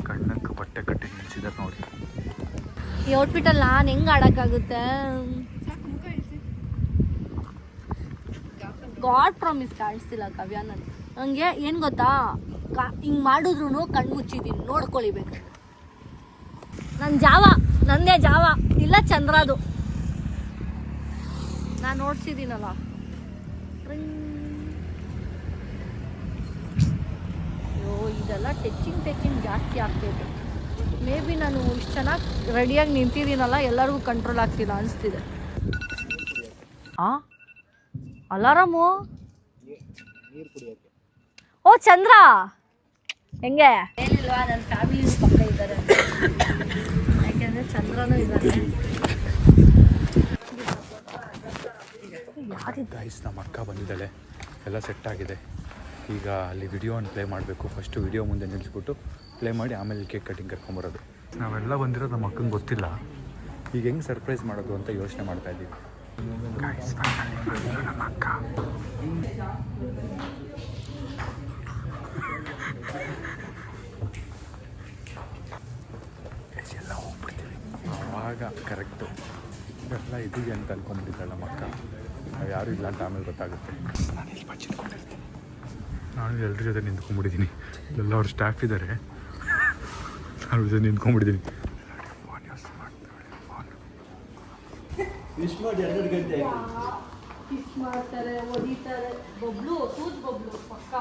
ಕಣ್ಣಕ್ಕೆ ಬಟ್ಟೆ ಕಟ್ಟಿ ನಿಲ್ಸಿದ್ದಾರೆ ನೋಡಿ. ಈ ಔಟ್ಫಿಟಲ್ಲಿ ನಾನು ಹೆಂಗೆ ಆಡೋಕ್ಕಾಗುತ್ತೆ? ಗಾಡ್ ಪ್ರಾಮಿಸ್ ಕಾಣಿಸ್ತಿಲ್ಲ ಕಾವ್ಯ. ನನಗೆ ಏನು ಗೊತ್ತಾ, ಹಿಂಗೆ ಮಾಡಿದ್ರು ಕಣ್ಣು ಮುಚ್ಚಿದ್ದೀನಿ, ನೋಡ್ಕೊಳಿಬೇಕು. ನಂದೇ ಜಾವ ಇಲ್ಲ ಚಂದ್ರದು, ನಾನು ನೋಡ್ಸಿದ್ದೀನಲ್ಲ. ಅಯ್ಯೋ ಇದೆಲ್ಲ ಟಚಿಂಗ್ ಜಾಸ್ತಿ ಆಗ್ತೈತೆ. ಮೇ ಬಿ ನಾನು ಇಷ್ಟು ಚೆನ್ನಾಗಿ ರೆಡಿಯಾಗಿ ನಿಂತಿದ್ದೀನಲ್ಲ, ಎಲ್ಲರಿಗೂ ಕಂಟ್ರೋಲ್ ಆಗ್ತಿಲ್ಲ ಅನಿಸ್ತಿದೆ. ಅಲಾರಾಮು ಓ ಚಂದ್ರ ಹೆಂಗೆ ಏನಿಲ್ವಾ, ನನ್ನ ಫ್ಯಾಮಿಲಿ ಪಕ್ಕ ಇದ್ದಾರೆ. ಯಾಕೆಂದರೆ ಚಂದ್ರನೂ ಇದ್ದಾರೆ. ಗೈಸ್ ನಮ್ಮ ಅಕ್ಕ ಬಂದಿದ್ದಾಳೆ, ಎಲ್ಲ ಸೆಟ್ ಆಗಿದೆ. ಈಗ ಅಲ್ಲಿ ವಿಡಿಯೋನ ಪ್ಲೇ ಮಾಡಬೇಕು. ಫಸ್ಟು ವಿಡಿಯೋ ಮುಂದೆ ನಿಲ್ಲಿಸ್ಬಿಟ್ಟು ಪ್ಲೇ ಮಾಡಿ ಆಮೇಲೆ ಕೇಕ್ ಕಟಿಂಗ್ ಕರ್ಕೊಂಬರೋದು. ನಾವೆಲ್ಲ ಬಂದಿರೋದು ನಮ್ಮ ಅಕ್ಕಂಗೆ ಗೊತ್ತಿಲ್ಲ. ಈಗ ಹೆಂಗೆ ಸರ್ಪ್ರೈಸ್ ಮಾಡೋದು ಅಂತ ಯೋಚನೆ ಮಾಡ್ತಾ ಇದ್ದೀವಿ. ನಮ್ಮ ಅಕ್ಕ ಎಲ್ಲ ಹೋಗ್ಬಿಡ್ತೀವಿ ಆವಾಗ ಕರೆಕ್ಟು. ಎಲ್ಲ ಇದೀವಿ ಅಂತ ಅನ್ಕೊಂಡ್ಬಿಟ್ಟಿದ್ದಾಳೆ ನಮ್ಮ ಅಕ್ಕ. ನಾವು ಯಾರೂ ಇಲ್ಲ ಅಂತ ಆಮೇಲೆ ಗೊತ್ತಾಗುತ್ತೆ. ನಾನು ಇಲ್ಲಿ ಬಚ್ಚಿಟ್ಕೊಂಡಿರ್ತೀನಿ. ನಾನು ಎಲ್ಲರ ಜೊತೆ ನಿಂತ್ಕೊಂಡ್ಬಿಟ್ಟಿದ್ದೀನಿ. ಎಲ್ಲ ಅವ್ರ ಸ್ಟಾಫ್ ಇದ್ದಾರೆ, ನಾನು ಜೊತೆ ನಿಂತ್ಕೊಂಡ್ಬಿಟ್ಟಿದ್ದೀನಿ. ವಿಶ್ ಮಾಡಿ 2 ಗಂಟೆ ಕಿಸ್ ಮಾಡ್ತಾರೆ, ಹೊಡಿತಾರೆ. ಬಬ್ಲು ತೂತ್ ಬಬ್ಲು ಪಕ್ಕ.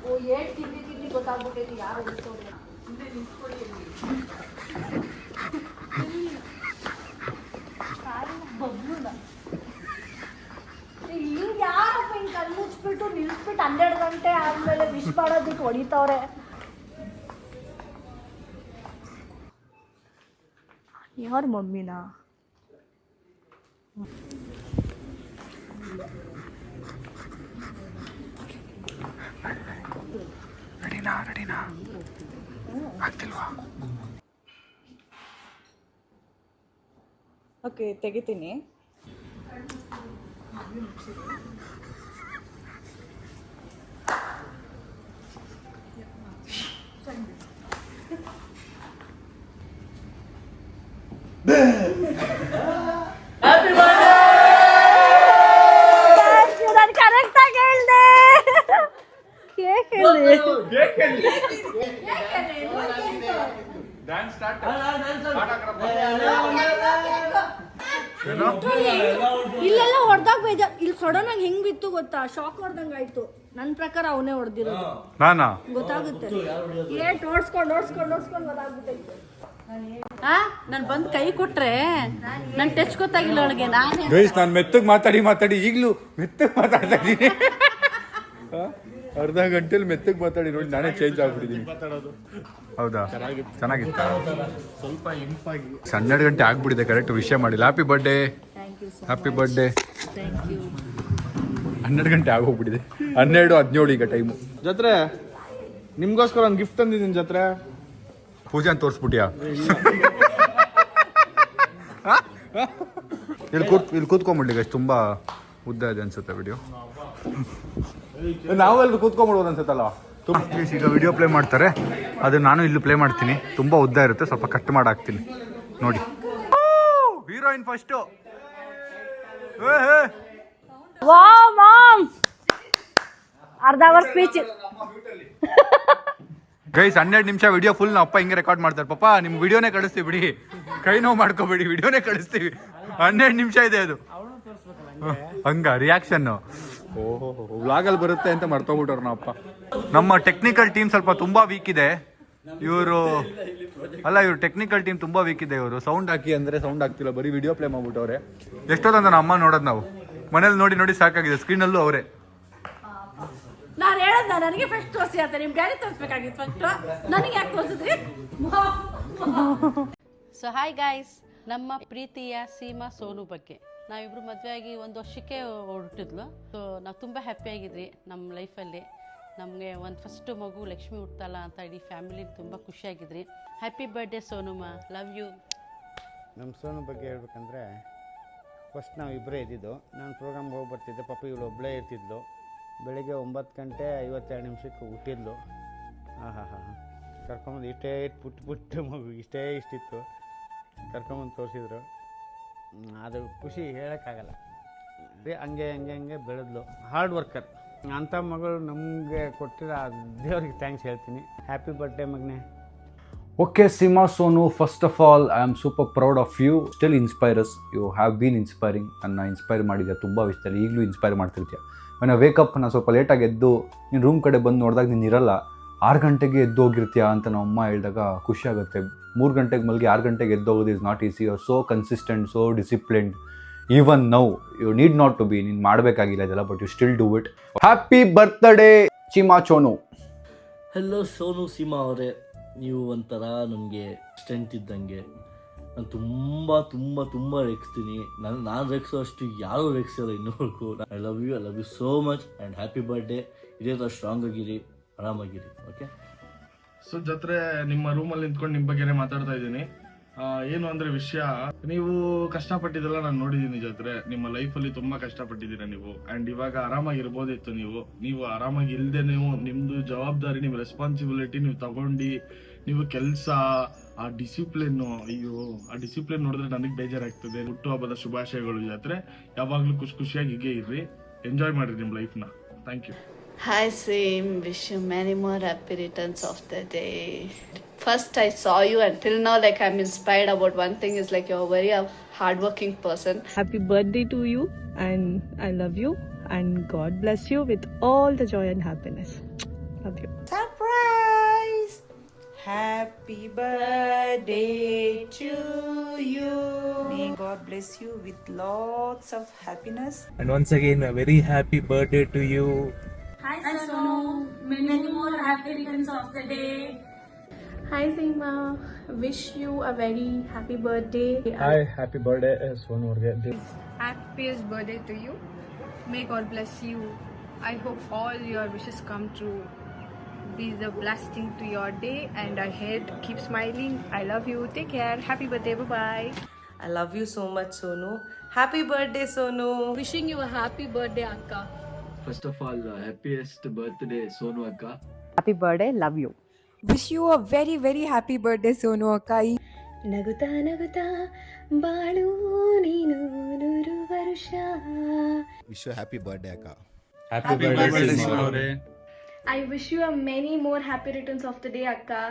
ಓ ಏಟ್ ತಿಂಡಿ ಗೊತ್ತಾಗ್ಬಿಟ್ಟೈತಿ ಯಾರು ಹೊಡಿತವ್ರೆ. ಬಬ್ಲುನ ಹಿಂಗೆ ಯಾರಪ್ಪ ಹಿಂಗೆ ಕಣ್ಣು ಮುಚ್ಬಿಟ್ಟು ನಿಲ್ಲಿಸ್ಬಿಟ್ಟು 12 ಗಂಟೆ ಆದಮೇಲೆ ವಿಶ್ ಮಾಡೋದಕ್ಕೆ ಹೊಡಿತವ್ರೆ. ಯಾರ ಮಮ್ಮಿನಾ? ರೆಡಿನಾ ಆಗ್ತಿಲ್ವಾ? ಓಕೆ ತೆಗಿತೀನಿ. ನಾನು ಕರೆಕ್ಟಾಗಿ ಹೇಳ್ದೆ. ಕೇಕ್ ಹೇಳಿ. ಇಲ್ಲೆಲ್ಲ ಹೊಡೆದಾಗ ಬೇಜಾರು. ಇಲ್ಲಿ ಸಡನ್ ಆಗಿ ಹೆಂಗ್ ಬಿತ್ತು ಗೊತ್ತಾ, ಶಾಕ್ ಹೊಡೆದಂಗ ಆಯ್ತು. ನನ್ನ ಪ್ರಕಾರ ಅವನೇ ಹೊಡೆದಿರೋದು. ನಾನಾ? ಗೊತ್ತಾಗುತ್ತೆ. ಏಟ್ ಓಡಿಸ್ಕೊಂಡು ಗೊತ್ತಾಗ್ಬಿಟ್ಟೈತೆ. ನಾನು ಬಂದು ಕೈ ಕೊಟ್ರೆ ನನ್ನ ಟಚ್ ಗೊತ್ತಾಗಿಲ್ಲ ಅವಳಿಗೆ. ನಾನು ಮೆತ್ತಗೆ ಮಾತಾಡಿ ಈಗಲೂ ಮೆತ್ತಗೆ ಮಾತಾಡ್ತಾ ಇದ್ದೀನಿ. ಅರ್ಧ ಗಂಟೆಲಿ ಮೆತ್ತಗೆ ಮಾತಾಡಿ ನೋಡಿ ನಾನೇ ಚೇಂಜ್ ಆಗ್ಬಿಟ್ಟಿದ್ದೀನಿ. ಹೌದಾ? ಚೆನ್ನಾಗಿತ್ತಾ? ಸ್ವಲ್ಪ ಇಂಪಾಗಿ 12 ಗಂಟೆ ಆಗ್ಬಿಟ್ಟಿದೆ, ಕರೆಕ್ಟ್ ವಿಷಯ ಮಾಡಿಲ್ಲ. Happy birthday. 12 ಗಂಟೆ ಆಗೋಗ್ಬಿಟ್ಟಿದೆ. 12:17 ಈಗ ಟೈಮು. ಜೊತೆ ನಿಮ್ಗೋಸ್ಕರ ಒಂದು ಗಿಫ್ಟ್ ತಂದಿದ್ದೀನಿ. ಜೊತೆ ಪೂಜಾನ್ ತೋರಿಸ್ಬಿಟ್ಯಾ? ಇಲ್ಲಿ ಕೂತ್ಕೊಂಡ್ಬಿಡ್ಲಿ ಗೈಸ್, ತುಂಬ ಉದ್ದ ಇದೆ ಅನ್ಸುತ್ತೆ ವಿಡಿಯೋ. ನಾವೆಲ್ಲರೂ ಕೂತ್ಕೊಂಡ್ಬಿಡ್ಬೋದು ಅನ್ಸುತ್ತಲ್ಲ. ಈಗ ವಿಡಿಯೋ ಪ್ಲೇ ಮಾಡ್ತಾರೆ, ಅದು ನಾನು ಇಲ್ಲಿ ಪ್ಲೇ ಮಾಡ್ತೀನಿ. ತುಂಬ ಉದ್ದ ಇರುತ್ತೆ, ಸ್ವಲ್ಪ ಕಟ್ ಮಾಡಾಕ್ತೀನಿ ನೋಡಿ. Heroine first. ವಾವ್ ಮಾಮ್, ಅರ್ಧ ಅವರ್ ಸ್ಪೀಚ್. ಗೈಸ್ 12 ನಿಮಿಷ ವಿಡಿಯೋ ಫುಲ್ ನಮ್ಮ ಅಪ್ಪ ಹಿಂಗೆ ರೆಕಾರ್ಡ್ ಮಾಡ್ತಾರೆ. ಪಾಪ ನಿಮ್ ವಿಡಿಯೋನೇ ಕಳಿಸ್ತೀವಿ ಬಿಡಿ, ಕೈ ನೋವು ಮಾಡ್ಕೋಬೇಡಿ, ವಿಡಿಯೋನೇ ಕಳಿಸ್ತೀವಿ. 12 ನಿಮಿಷ ಇದೆ ಅದು. ಹಂಗ ರಿಯಾಕ್ಷನ್ ಓಹೋ ವ್ಲಾಗಲ್ಲಿ ಬರುತ್ತೆ ಅಂತ ಮರ್ತೋಗ್ಬಿಟ್ಟವ್ರು ನಮ್ಮ ಅಪ್ಪ. ನಮ್ಮ ಟೆಕ್ನಿಕಲ್ ಟೀಮ್ ಸ್ವಲ್ಪ ತುಂಬಾ ವೀಕ್ ಇದೆ. ಇವರು ಟೆಕ್ನಿಕಲ್ ಟೀಮ್ ತುಂಬಾ ವೀಕ್ ಇದೆ. ಇವರು ಸೌಂಡ್ ಹಾಕಿ ಅಂದ್ರೆ ಸೌಂಡ್ ಆಗ್ತಿಲ್ಲ, ಬರೀ ವಿಡಿಯೋ ಪ್ಲೇ ಮಾಡ್ಬಿಟ್ಟವ್ರೆ. ಎಷ್ಟೊತ್ತಂತ ನಮ್ಮ ಅಮ್ಮ ನೋಡೋದು ನಾವು ಮನೇಲಿ ನೋಡಿ ನೋಡಿ ಸಾಕಾಗಿದೆ. ಸ್ಕ್ರೀನಲ್ಲೂ ಅವರೇ. ನಾನು ಹೇಳದ್ನ ನನಗೆ ಫಸ್ಟ್ ತೋರಿಸಿ ಅಂತ, ನಿಮ್ಗೆ ಡ್ಯಾಡಿ ತೋರಿಸ್ಬೇಕಾಗಿತ್ತು ಫಸ್ಟ್, ನನಗೆ ಯಾಕೆ ತೋರಿಸಿದ್ರಿ? ಸೊ ಹಾಯ್ ಗಾಯ್ಸ್, ನಮ್ಮ ಪ್ರೀತಿಯ ಸೀಮಾ ಸೋನು ಬಗ್ಗೆ. ನಾವಿಬ್ರು ಮದುವೆ ಆಗಿ 1 ವರ್ಷಕ್ಕೆ ಹೊರಟಿದ್ಲು. ಸೊ ನಾವು ತುಂಬ ಹ್ಯಾಪಿಯಾಗಿದ್ವಿ ನಮ್ಮ ಲೈಫಲ್ಲಿ. ನಮಗೆ ಒಂದು ಫಸ್ಟು ಮಗು ಲಕ್ಷ್ಮಿ ಹುಡ್ತಲ್ಲ ಅಂತ ಇಡೀ ಫ್ಯಾಮಿಲಿ ತುಂಬ ಖುಷಿಯಾಗಿದ್ರಿ. ಹ್ಯಾಪಿ ಬರ್ಡೇ ಸೋನುಮಾ, ಲವ್ ಯು. ನಮ್ಮ ಸೋನು ಬಗ್ಗೆ ಹೇಳ್ಬೇಕಂದ್ರೆ, ಫಸ್ಟ್ ನಾವು ಇಬ್ಬರೇ ಇದ್ದಿದ್ದು. ನಾನು ಪ್ರೋಗ್ರಾಮ್ಗೆ ಹೋಗಿ ಬರ್ತಿದ್ದೆ, ಪಾಪ ಇವಳು ಒಬ್ಬಳೇ ಇರ್ತಿದ್ಲು. ಬೆಳಿಗ್ಗೆ 9:52 ಹುಟ್ಟಿದ್ಲು. ಕರ್ಕೊಂಬಂದು ಇಷ್ಟೇ ಪುಟ್ಟ ಮಗು, ಇಷ್ಟಿತ್ತು. ಕರ್ಕೊಂಬಂದು ತೋರಿಸಿದ್ರು. ಅದು ಖುಷಿ ಹೇಳೋಕ್ಕಾಗಲ್ಲ. ಹಂಗೆ ಬೆಳೆದ್ಲು. Hard worker. ಅಂಥ ಮಗಳು ನಮಗೆ ಕೊಟ್ಟಿರೋ ದೇವ್ರಿಗೆ ಥ್ಯಾಂಕ್ಸ್ ಹೇಳ್ತೀನಿ. ಹ್ಯಾಪಿ ಬರ್ಡೇ ಮಗನೇ. Okay Seema Sonu, first of all I am super proud of you. Still inspires. You have been inspiring. ನನ್ನ ಇನ್ಸ್ಪೈರ್ ಮಾಡಿದ್ದೆ ತುಂಬ ವಿಷಯದಲ್ಲಿ. ಈಗಲೂ ಇನ್ಸ್ಪೈರ್ ಮಾಡ್ತಿರ್ತೀಯ. ನಾನು ವೇಕಪ್, ನಾನು ಸ್ವಲ್ಪ ಲೇಟಾಗಿ ಎದ್ದು ನೀನು ರೂಮ್ ಕಡೆ ಬಂದು ನೋಡಿದಾಗ ನೀನು ಇರಲ್ಲ. 6 ಗಂಟೆಗೆ ಎದ್ದು ಹೋಗಿರ್ತೀಯ ಅಂತ ನಮ್ಮ ಅಮ್ಮ ಹೇಳಿದಾಗ ಖುಷಿ ಆಗುತ್ತೆ. 3 ಗಂಟೆಗೆ ಮಲಗಿ 6 ಗಂಟೆಗೆ ಎದ್ದು ಹೋಗೋದು is not easy. You are so consistent, so disciplined. Even now you need not to be, ನೀನು ಮಾಡಬೇಕಾಗಿಲ್ಲ ಇದೆಲ್ಲ, but you still do it. Happy birthday Seema Sonu. Hello Sonu Seema ಅವರೇ, ನೀವು ಒಂಥರ ನನಗೆ ಸ್ಟ್ರೆಂತ್ ಇದ್ದಂಗೆ. ನಾನು ತುಂಬ ರೇಗಿಸ್ತೀನಿ. ನಾನು ರೇಗಿಸೋ ಅಷ್ಟು ಯಾರೂ ರೇಗಿಸಿಲ್ಲ ಇನ್ನೂವರೆಗೂ. I love you so much and happy birthday. ಇದೇ ಥರ ಸ್ಟ್ರಾಂಗ್ ಆಗಿರಿ, ಆರಾಮಾಗಿರಿ. ಓಕೆ. ಸೊ ಜೊತೆ ನಿಮ್ಮ ರೂಮಲ್ಲಿ ನಿಂತ್ಕೊಂಡು ನಿಮ್ಮ ಬಗ್ಗೆನೇ ಮಾತಾಡ್ತಾ ಇದ್ದೀನಿ. ಏನು ಅಂದರೆ ವಿಷಯ, ನೀವು ಕಷ್ಟಪಟ್ಟಿದ್ದೆಲ್ಲ ನಾನು ನೋಡಿದ್ದೀನಿ ಜೊತೆ. ನಿಮ್ಮ ಲೈಫಲ್ಲಿ ತುಂಬ ಕಷ್ಟಪಟ್ಟಿದ್ದೀರಾ ನೀವು. ಆ್ಯಂಡ್ ಇವಾಗ ಆರಾಮಾಗಿರ್ಬೋದಿತ್ತು. ನೀವು ಆರಾಮಾಗಿ ಇಲ್ಲದೆ, ನಿಮ್ಮದು ಜವಾಬ್ದಾರಿ, ನಿಮ್ಮ ರೆಸ್ಪಾನ್ಸಿಬಿಲಿಟಿ ನೀವು ತಗೊಂಡು, ನೀವು ಕೆಲಸ, ಆ ಡಿಸಿಪ್ಲಿನ್ನು, ಅಯ್ಯೋ ಆ ಡಿಸಿಪ್ಲಿನ್ ನೋಡಿದ್ರೆ ನನಗೆ ಬೇಜಾರಾಗ್ತದೆ. ಹುಟ್ಟುಹಬ್ಬದ ಶುಭಾಶಯಗಳು ಜೊತೆ. ಯಾವಾಗಲೂ ಖುಷಿಯಾಗಿ ಹೀಗೆ ಇರ್ರಿ, ಎಂಜಾಯ್ ಮಾಡಿರಿ ನಿಮ್ಮ ಲೈಫ್ನ. Thank you. Hi Sim, wish you many more happy returns of the day. First I saw you and till now like I'm inspired about one thing is like you're a very hardworking person. Happy birthday to you and I love you and God bless you with all the joy and happiness. Love you. Surprise! Happy birthday to you. May God bless you with lots of happiness. And once again a very happy birthday to you. Hi Sonu, many more happy returns of the day. Hi Seema, wish you a very happy birthday. Hi, happy birthday Sonu aurge. Happiest birthday to you. May God bless you. I hope all your wishes come true. Be the blessing to your day and ahead. Keep smiling. I love you. Take care. Happy birthday. Bye bye. I love you so much Sonu. Happy birthday Sonu. Wishing you a happy birthday Akka. First of all, happiest birthday Sonu Akka. Happy birthday, love you. Wish you a very very happy birthday Sonu Akka. ನಗುತ್ತಾ ನಗುತ್ತಾ ಬಾಳು ನೀನು 100 ವರ್ಷ. Wish you happy birthday ಅಕ್ಕ. Happy birthday Sonu avare. I wish you a many more happy returns of the day Akka.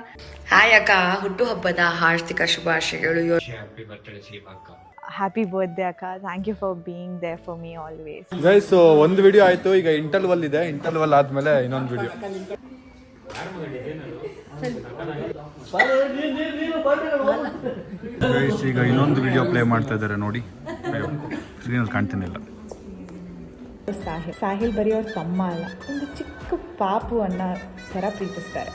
Hi Akka, ಹುಟ್ಟು ಹಬ್ಬದ ಹಾರ್ದಿಕ ಶುಭಾಶಯಗಳು. Happy birthday Seema Akka. Happy birthday Akka. Thank you for being there for me always. Guys, ಒಂದು video ಆಯಿತು. ಈಗ interval ಇದೆ. Interval ಆದಮೇಲೆ ಇನ್ನೊಂದು ವಿಡಿಯೋ. ಗೈಸ್, ಈಗ ಇನ್ನೊಂದು ವಿಡಿಯೋ ಪ್ಲೇ ಮಾಡ್ತಾ ಇದ್ದಾರೆ ನೋಡಿ. ಸ್ಕ್ರೀನಲ್ಲಿ ಕಾಣ್ತಾನಿಲ್ಲ. ಸಾಹಿಲ್ ಬರೀ ಅವ್ರ ತಮ್ಮ ಅಲ್ಲ, ಒಂದು ಚಿಕ್ಕ ಪಾಪು ಅನ್ನೋ ಥರ ಪ್ರೀತಿಸ್ತಾರೆ.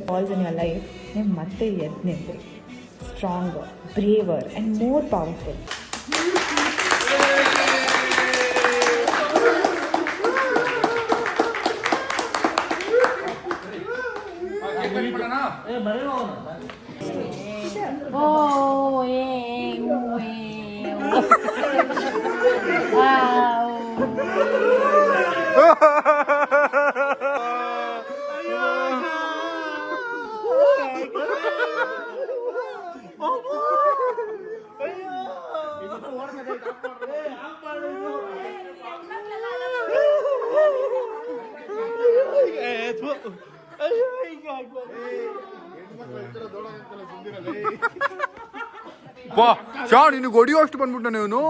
Falls in your life, ನೀವು ಮತ್ತೆ ಎದ್ದು ನಿಂತ್ರಿ. Stronger, braver and more powerful. ಶಾನ್ ನಿನಗೆ ಹೊಡಿಯೋ ಅಷ್ಟು ಬಂದ್ಬಿಟ್ಟ ಇವನು.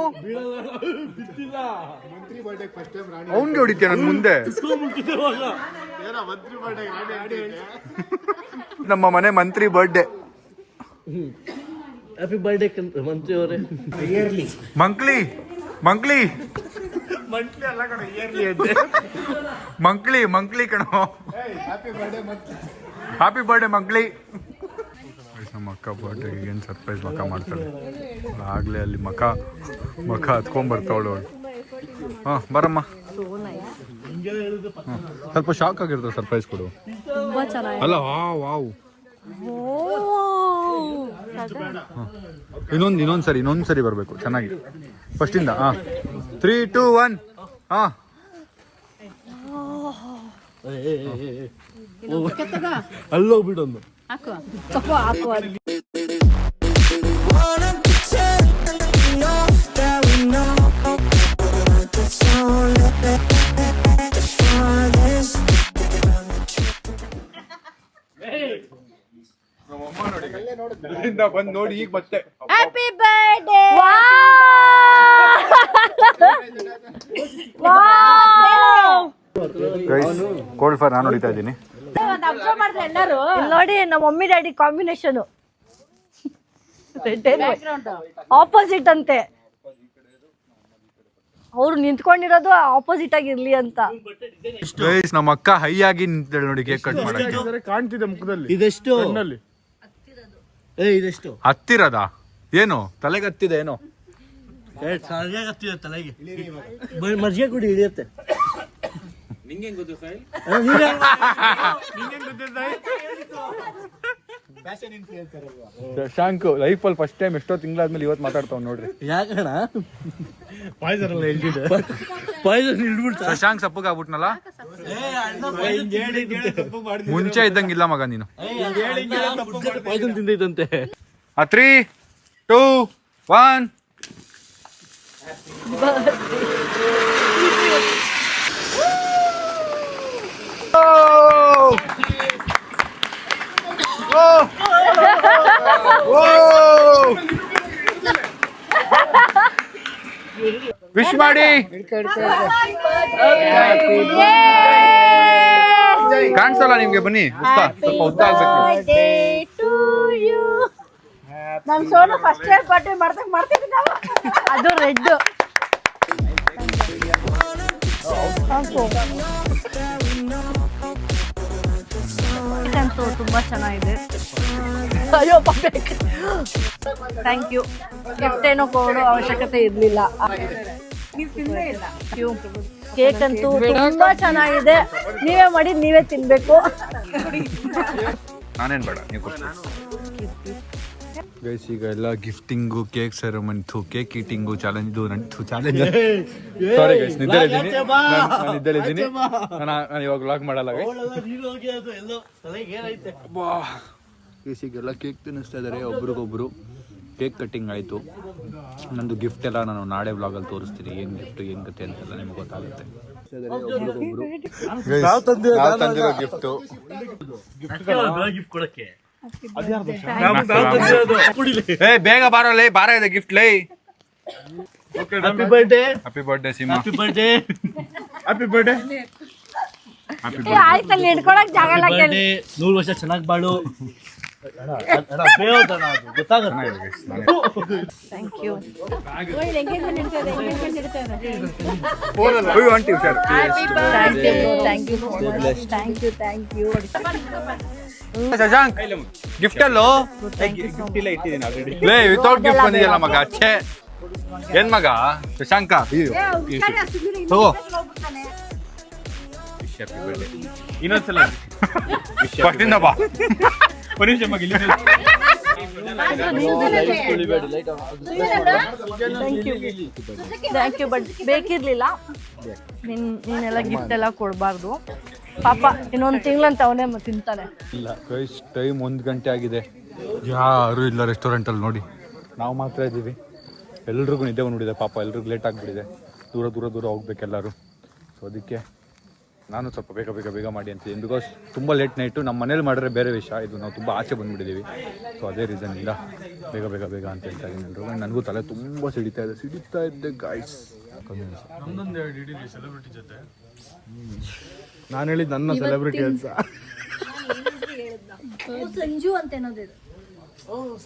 ಅವನ್ಗೆ ಹೊಡಿತೀಯ ನನ್ ಮುಂದೆ. ನಮ್ಮ ಮನೆ ಮಂತ್ರಿ ಬರ್ಡೇ. ಹ್ಯಾಪಿ ಬರ್ಡೇ ಮಂತ್ರಿ ಅವರೇ. ಮಂಕ್ಲಿ ಮಂಕ್ಲಿ ಮಂಕ್ಲಿ ಮಂಕ್ಲಿ ಕಣೋ. Happy birthday Mankli. ನಮ್ಮ ಅಕ್ಕ ಬರ್ಡೇಗೆ ಏನು ಸರ್ಪ್ರೈಸ್ ಮಕ್ಕ ಮಾಡ್ತಾಳೆ. ಆಗಲೇ ಅಲ್ಲಿ ಮಕ ಹತ್ಕೊಂಡ್ಬರ್ತಾವಳು ಅವಳು. ಹಾಂ ಬರಮ್ಮ. ಸ್ವಲ್ಪ ಶಾಕ್ ಆಗಿರ್ತದೆ ಸರ್ಪ್ರೈಸ್ ಕೊಡು. ತುಂಬಾ ಚೆನ್ನಾಗಿದೆ. ಅಲ್ಲ ವಾವ್. ಇನ್ನೊಂದು ಸರಿ ಬರಬೇಕು ಚೆನ್ನಾಗಿ. ಫಸ್ಟಿಂದ 3, 2, 1 ಹಾಂ. ಅಲ್ಲೋಗ್ಬಿಡೊಂದು ಹಾಕು ಹಾಕು. ಬಂದು ನೋಡಿ ಈಗ ಮತ್ತೆ. Happy birthday. ಕೋಲ್ಡ್ ಫೈರ್ ನಾನು ಹೊಡಿತಾ ಇದ್ದೀನಿ. ನೋಡಿ ನಮ್ಮ ಮಮ್ಮಿ ಡ್ಯಾಡಿ ಕಾಂಬಿನೇಷನ್ ಆಪೋಸಿಟ್ ಅಂತೆ. ಅವ್ರು ನಿಂತ್ಕೊಂಡಿರೋದು ಆಪೋಸಿಟ್ ಆಗಿರ್ಲಿ ಅಂತ. ನಮ್ಮ ಅಕ್ಕ ಹೈ ಆಗಿ ನಿಂತಿದ್ದಾಳೆ ನೋಡಿ ಕೇಕ್ ಕಟ್ ಮಾಡಕ್ಕೆ. ಕಾಣ್ತಿದೆ ಮುಖದಲ್ಲಿ. ಇದೆಷ್ಟು ಇದೆಷ್ಟು ಹತ್ತಿರದ ಏನು ತಲೆಗೆ ಹತ್ತಿದೆ ಏನೋ. ಹತ್ತಿದೆ ತಲೆಗೆ. ಮಜ್ಜಿಗೆ ಕುಡಿ ಹಿಡಿಯುತ್ತೆ. ಶಶಾಂಕ್ ಲೈಫಲ್ಲಿ ಫಸ್ಟ್ ಟೈಮ್ ಎಷ್ಟೋ ತಿಂಗಳಾದ್ಮೇಲೆ ಇವತ್ತು ಮಾತಾಡ್ತಾವ್ ನೋಡ್ರಿ. ಯಾಕಣ ಪಾಯ್ಸನ್ ಹೇಳ್ತಿದ್ದೆ. ಪಾಯ್ಸನ್ ಹಿಡ್ಬಿಡ್ತ. ಶಶಾಂಕ್ ಸಪ್ಪಗೆ ಆಗ್ಬಿಟ್ನಲ್ಲ. ಮುಂಚೆ ಇದ್ದಂಗಿಲ್ಲ ಮಗ ನೀನು. ಪಾಯ್ಸನ್ ತಿಂದೈತಂತೆ. 3, 2, 1 ವಿಶ್ ಮಾಡಿ. ಕಾಣಿಸಲ್ಲ ನಿಮ್ಗೆ, ಬನ್ನಿ. ಸ್ವಲ್ಪ ಉದ್ದ ಆಗ್ಬೇಕು. ನಮ್ ಸೋನು ಫಸ್ಟ್ ಇಯರ್ ಬರ್ಡೇ ಮಾಡ್ತೀವಿ ನಾವು. ಅದು ರೆಡ್. ತುಂಬಾ ಚೆನ್ನಾಗಿದೆ. ಅಯ್ಯೋ ಥ್ಯಾಂಕ್ ಯು. ಗಿಫ್ಟ್ ಏನೋ ಕೊಡೋ ಅವಶ್ಯಕತೆ ಇರ್ಲಿಲ್ಲ. ಕೇಕ್ ಅಂತೂ ತುಂಬಾ ಚೆನ್ನಾಗಿದೆ. ನೀವೇ ಮಾಡಿ ನೀವೇ ತಿನ್ಬೇಕು. ನಾನೇನ್ ಬೇಡ, ನೀವು ಗೈಸ್. ಈಗ ಎಲ್ಲ gifting, cake ceremony, cake eating challenge. Challenge sorry guys, ನಿದ್ದೆಲಿದ್ದೀನಿ ನಾನು ಇವಾಗ ವ್ಲಾಗ್ ಮಾಡಲ್ಲ ಗೈಸ್. ಈಗೆಲ್ಲ ಕೇಕ್ ತಿನ್ನಿಸ್ತಾ ಇದ್ದಾರೆ ಒಬ್ರಿಗೊಬ್ರು. ಕೇಕ್ ಕಟ್ಟಿಂಗ್ ಆಯಿತು. ನಂದು ಗಿಫ್ಟ್ ಎಲ್ಲ ನಾನು ನಾಳೆ ವ್ಲಾಗಲ್ಲಿ ತೋರಿಸ್ತೀನಿ. ಏನು ಗಿಫ್ಟ್ ಏನು ಕತೆ ಅಂತೆಲ್ಲ ನಿಮ್ಗೆ ಗೊತ್ತಾಗುತ್ತೆ. ತಂದಿರೋ ಗಿಫ್ಟು ಬೇಗ ಬಾರಲೇ, ಬಾರ ಇದೆ ಗಿಫ್ಟ್ ಲೈ. Happy birthday. Happy birthday Seema. Happy birthday. Happy birthday. ಆಯ್ತಲ್ಲಿ ಹಿಡ್ಕೊಳಕ್ ಜಾಗ ಇಲ್ಲ. 100 ವರ್ಷ ಚೆನ್ನಾಗಿ ಬಾಳು. Thank you. ಶಶಾಂಕ್ ಗಿಫ್ಟ್ ಅಲ್ಲೋ ಲೇ, ವಿತೌಟ್ ಗಿಫ್ಟ್ ಬಂದಿದೆಯಲ್ಲ ಮಗ. ಅಚ್ಚೆ ಏನ್ ಮಗ ಶಶಾಂಕ, ತಗೋ. ಇನ್ನೊಂದ್ಸಲ ಫಸ್ಟಿಂದ ಬಾ. Thank you. ಬಟ್ ಬೇಕಿರ್ಲಿಲ್ಲ. ನೀನೆಲ್ಲ ಗಿಫ್ಟ್ ಎಲ್ಲ ಕೊಡಬಾರ್ದು. ಪಾಪ ಇನ್ನೊಂದು ತಿಂಗಳಂತ ಅವನೇ ತಿಂತಾನೆ. ಇಲ್ಲ ಗೈಸ್, ಟೈಮ್ 1 ಗಂಟೆ ಆಗಿದೆ. ಯಾರು ಇಲ್ಲ ರೆಸ್ಟೋರೆಂಟಲ್ಲಿ. ನೋಡಿ ನಾವು ಮಾತ್ರ ಇದ್ದೀವಿ. ಎಲ್ರಿಗೂ ನಿದ್ದೆ ಬಂದ್ಬಿಟ್ಟಿದೆ ಪಾಪ. ಎಲ್ರಿಗೂ ಲೇಟ್ ಆಗಿಬಿಟ್ಟಿದೆ. ದೂರ ಹೋಗ್ಬೇಕೆಲ್ಲರೂ. ಸೊ ಅದಕ್ಕೆ ನಾನು ಸ್ವಲ್ಪ ಬೇಗ ಮಾಡಿ ಅಂತಿದ್ದೀನಿ. ಬಿಕಾಸ್ ತುಂಬ ಲೇಟ್ ನೈಟು ನಮ್ಮ ಮನೇಲಿ ಮಾಡಿದ್ರೆ ಬೇರೆ ವಿಷಯ, ಇದು ನಾವು ತುಂಬ ಆಚೆ ಬಂದುಬಿಟ್ಟಿದ್ದೀವಿ. ಸೊ ಅದೇ ರೀಸನ್ನಿಂದ ಬೇಗ ಅಂತ ಹೇಳ್ತಾ ಇದ್ದೀನಿ ಎಲ್ಲರೂ. ನನಗೂ ತಲೆ ತುಂಬ ಸಿಡಿತಾ ಇದ್ದೆ ಗಾಯ್ಸ್. ಸೆಲೆಬ್ರಿಟಿ ಜೊತೆ ನಾನು ಹೇಳಿದ್ದು ನನ್ನ ಸೆಲೆಬ್ರಿಟಿ ಅಂತ. ಸಂಜು ಅಂತ ಏನಾದ್ರು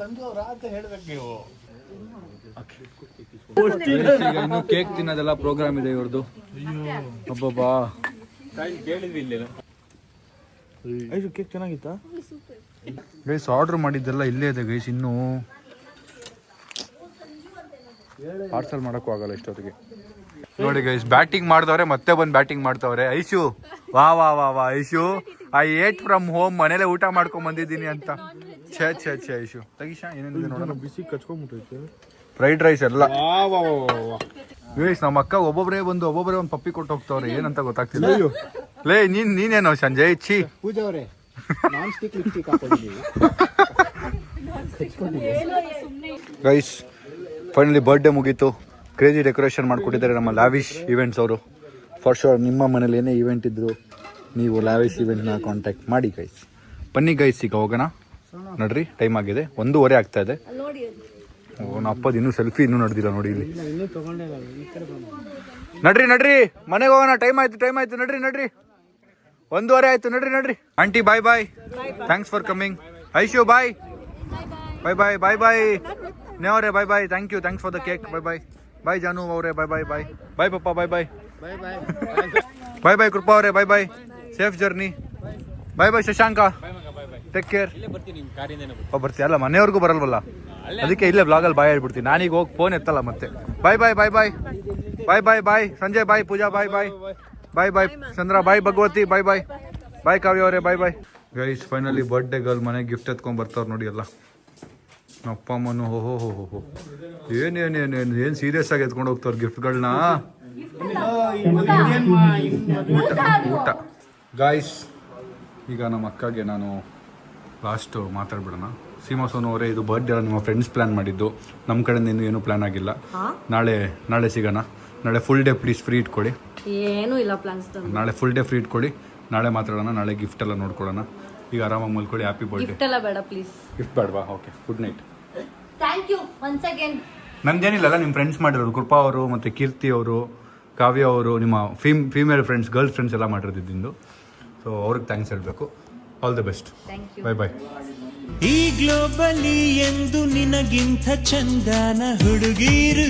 ಸಂಜು ಅವ್ರ ಅಂತ ಹೇಳ್ಬೇಕು ನೀವು. ಇನ್ನು ಕೇಕ್ ತಿನ್ನೋದೆಲ್ಲ ಪ್ರೋಗ್ರಾಮ್ ಇದೆ ಇವ್ರದ್ದು. ಅಬ್ಬಬ್ಬಾ ಕೇಕ್ ಚೆನ್ನಾಗಿತ್ತಾ ಗೈಸ್? ಆರ್ಡರ್ ಮಾಡಿದ್ದೆಲ್ಲ ಇಲ್ಲೇ ಇದೆ ಗೈಸ್. ಇನ್ನೂ ಪಾರ್ಸಲ್ ಮಾಡೋಕ್ಕೂ ಆಗಲ್ಲ ಇಷ್ಟೊತ್ತಿಗೆ. ನೋಡಿ ಗೈಸ್, ಬ್ಯಾಟಿಂಗ್ ಮಾಡಿದವ್ರೆ, ಮತ್ತೆ ಬಂದು ಬ್ಯಾಟಿಂಗ್ ಮಾಡ್ತವ್ರೆ. ಐಶು ವಾ Aishu, I eight from home, ಮನೇಲೆ ಊಟ ಮಾಡ್ಕೊಂಡ್ ಬಂದಿದ್ದೀನಿ ಅಂತ. ಛೇ ಐಶು ತಗೀಶಾ ಏನೇನಿದೆ ನೋಡೋಣ. ಬಿಸಿ ಕಚ್ಕೊಂಡ್ಬಿಟ್ಟೈತೆ ಫ್ರೈಡ್ ರೈಸ್ ಎಲ್ಲ. ಗೈಸ್ ನಮ್ಮ ಅಕ್ಕ ಒಬ್ಬೊಬ್ಬರೇ ಒಂದು ಪಪ್ಪಿ ಕೊಟ್ಟು ಹೋಗ್ತವ್ರೆ, ಏನಂತ ಗೊತ್ತಾಗ್ತಿಲ್ಲ. ಲೇ ನೀನೇನೋ ಸಂಜಯ್ ಛೀ. ಪೂಜಾ ಅವರೇ ನಾನ್ ಸ್ಟಿಕ್ ಲಿಪ್ಸ್ಟಿಕ್ ಹಾಕೊಂಡಿದ್ದೀವಿ. ಗೈಸ್ ಫೈನಲಿ ಬರ್ಡೇ ಮುಗೀತು. ಕ್ರೇಜಿ ಡೆಕೋರೇಷನ್ ಮಾಡಿಕೊಟ್ಟಿದ್ದಾರೆ ನಮ್ಮ ಲ್ಯಾವಿಶ್ ಈವೆಂಟ್ಸ್ ಅವರು. ಫಾರ್ ಶೋರ್ ನಿಮ್ಮ ಮನೇಲಿ ಏನೇ ಈವೆಂಟ್ ಇದ್ರು ನೀವು ಲ್ಯಾವಿಶ್ ಈವೆಂಟ್ನ ಕಾಂಟ್ಯಾಕ್ಟ್ ಮಾಡಿ ಗೈಸ್. ಬನ್ನಿ ಗೈಸ್, ಈಗ ಹೋಗೋಣ. ನೋಡ್ರಿ ಟೈಮ್ ಆಗಿದೆ, 1:15 ಆಗ್ತಾ ಇದೆ. ನಮ್ಮ ಅಪ್ಪದ ಇನ್ನೂ ಸೆಲ್ಫಿ ಇನ್ನೂ ನಡೆದಿಲ್ಲ ನೋಡಿ ಇಲ್ಲಿ. ನಡ್ರಿ ಮನೆಗೆ ಹೋಗೋಣ, ಟೈಮ್ ಆಯ್ತು ನಡ್ರಿ 1:15 ಆಯ್ತು. ನಡ್ರಿ aunty bye. Thanks for coming. Aishu bye. ನೇವರೇ bye. Thanks for the cake. Bye Janu ಅವರೇ ಬಾಯ್ ಪಪ್ಪ ಬಾಯ್ ಕೃಪಾ ಅವರೇ bye. Safe journey. Bye Shashanka, take care. ಬರ್ತೀಯಲ್ಲ, ಮನೆಯವ್ರಿಗೂ ಬರಲ್ವಲ್ಲ, ಅದಕ್ಕೆ ಇಲ್ಲೇ ಬ್ಲಾಗಲ್ಲಿ ಬಾಯ್ ಹೇಳ್ಬಿಡ್ತೀನಿ. ನಾನೀಗ ಹೋಗಿ ಫೋನ್ ಎತ್ತಲ್ಲ ಮತ್ತೆ. ಬಾಯ್ ಸಂಜಯ್ ಬಾಯ್, ಪೂಜಾ ಬಾಯ್ ಚಂದ್ರ ಬಾಯ್, ಭಗವತಿ ಬಾಯ್ ಕಾವ್ಯ ಅವರೇ ಬಾಯ್. ಗೈಸ್ ಫೈನಲಿ ಬರ್ಡೇ ಗರ್ಲ್ ಮನೆಗೆ ಗಿಫ್ಟ್ ಎತ್ಕೊಂಡ್ ಬರ್ತಾವ್ರು ನೋಡಿ ಎಲ್ಲ. ಅಪ್ಪ ಅಮ್ಮನು ಹೋ ಏನು ಸೀರಿಯಸ್ ಆಗಿ ಎತ್ಕೊಂಡು ಹೋಗ್ತಾವ್ರು ಗಿಫ್ಟ್ಗಳನ್ನ. ಊಟ ಗಾಯ್ಸ್. ಈಗ ನಮ್ಮ ಅಕ್ಕಗೆ ನಾನು ಲಾಸ್ಟು ಮಾತಾಡ್ಬಿಡೋಣ. ಸೀಮಾ ಸೋನು ಅವರೇ, ಇದು ಬರ್ಡೇ ನಿಮ್ಮ ಫ್ರೆಂಡ್ಸ್ ಪ್ಲ್ಯಾನ್ ಮಾಡಿದ್ದು, ನಮ್ಮ ಕಡೆಯಿಂದ ಇನ್ನೂ ಏನೂ ಪ್ಲ್ಯಾನ್ ಆಗಿಲ್ಲ. ನಾಳೆ ಸಿಗೋಣ. ನಾಳೆ ಫುಲ್ ಡೇ ಪ್ಲೀಸ್ ಫ್ರೀ ಇಟ್ಕೊಳ್ಳಿ. ಏನೂ ಇಲ್ಲ ಪ್ಲಾನ್ಸ್. ನಾಳೆ ಫುಲ್ ಡೇ ಫ್ರೀ ಇಟ್ಕೊಳ್ಳಿ, ನಾಳೆ ಮಾತಾಡೋಣ. ನಾಳೆ ಗಿಫ್ಟ್ ಎಲ್ಲ ನೋಡ್ಕೊಳ್ಳೋಣ. ಈಗ ಆರಾಮಾಗಿ ಮಲ್ಕೊಳ್ಳಿ. Happy birthday. ಗಿಫ್ಟ್ ಎಲ್ಲ ಬೇಡ ಪ್ಲೀಸ್. ಗಿಫ್ಟ್ ಬೇಡವಾ? Okay, good night. Thank you once again. ನಮ್ದೇನಿಲ್ಲ, ನಿಮ್ಮ ಫ್ರೆಂಡ್ಸ್ ಮಾಡಿರೋರು, ಕೃಪಾ ಅವರು ಮತ್ತು ಕೀರ್ತಿ ಅವರು, ಕಾವ್ಯ ಅವರು, ನಿಮ್ಮ ಫೀಮೇಲ್ ಫ್ರೆಂಡ್ಸ್, ಗರ್ಲ್ಸ್ ಫ್ರೆಂಡ್ಸ್ ಎಲ್ಲ ಮಾಡಿರೋದಿದ್ದು. ಸೊ ಅವ್ರಿಗೆ ಥ್ಯಾಂಕ್ಸ್ ಹೇಳಬೇಕು. All the best. ಬಾಯ್. ಈ ಗ್ಲೋಬಲಿ ಎಂದು ನಿನಗಿಂತ ಚಂದನ ಹುಡುಗೀರು.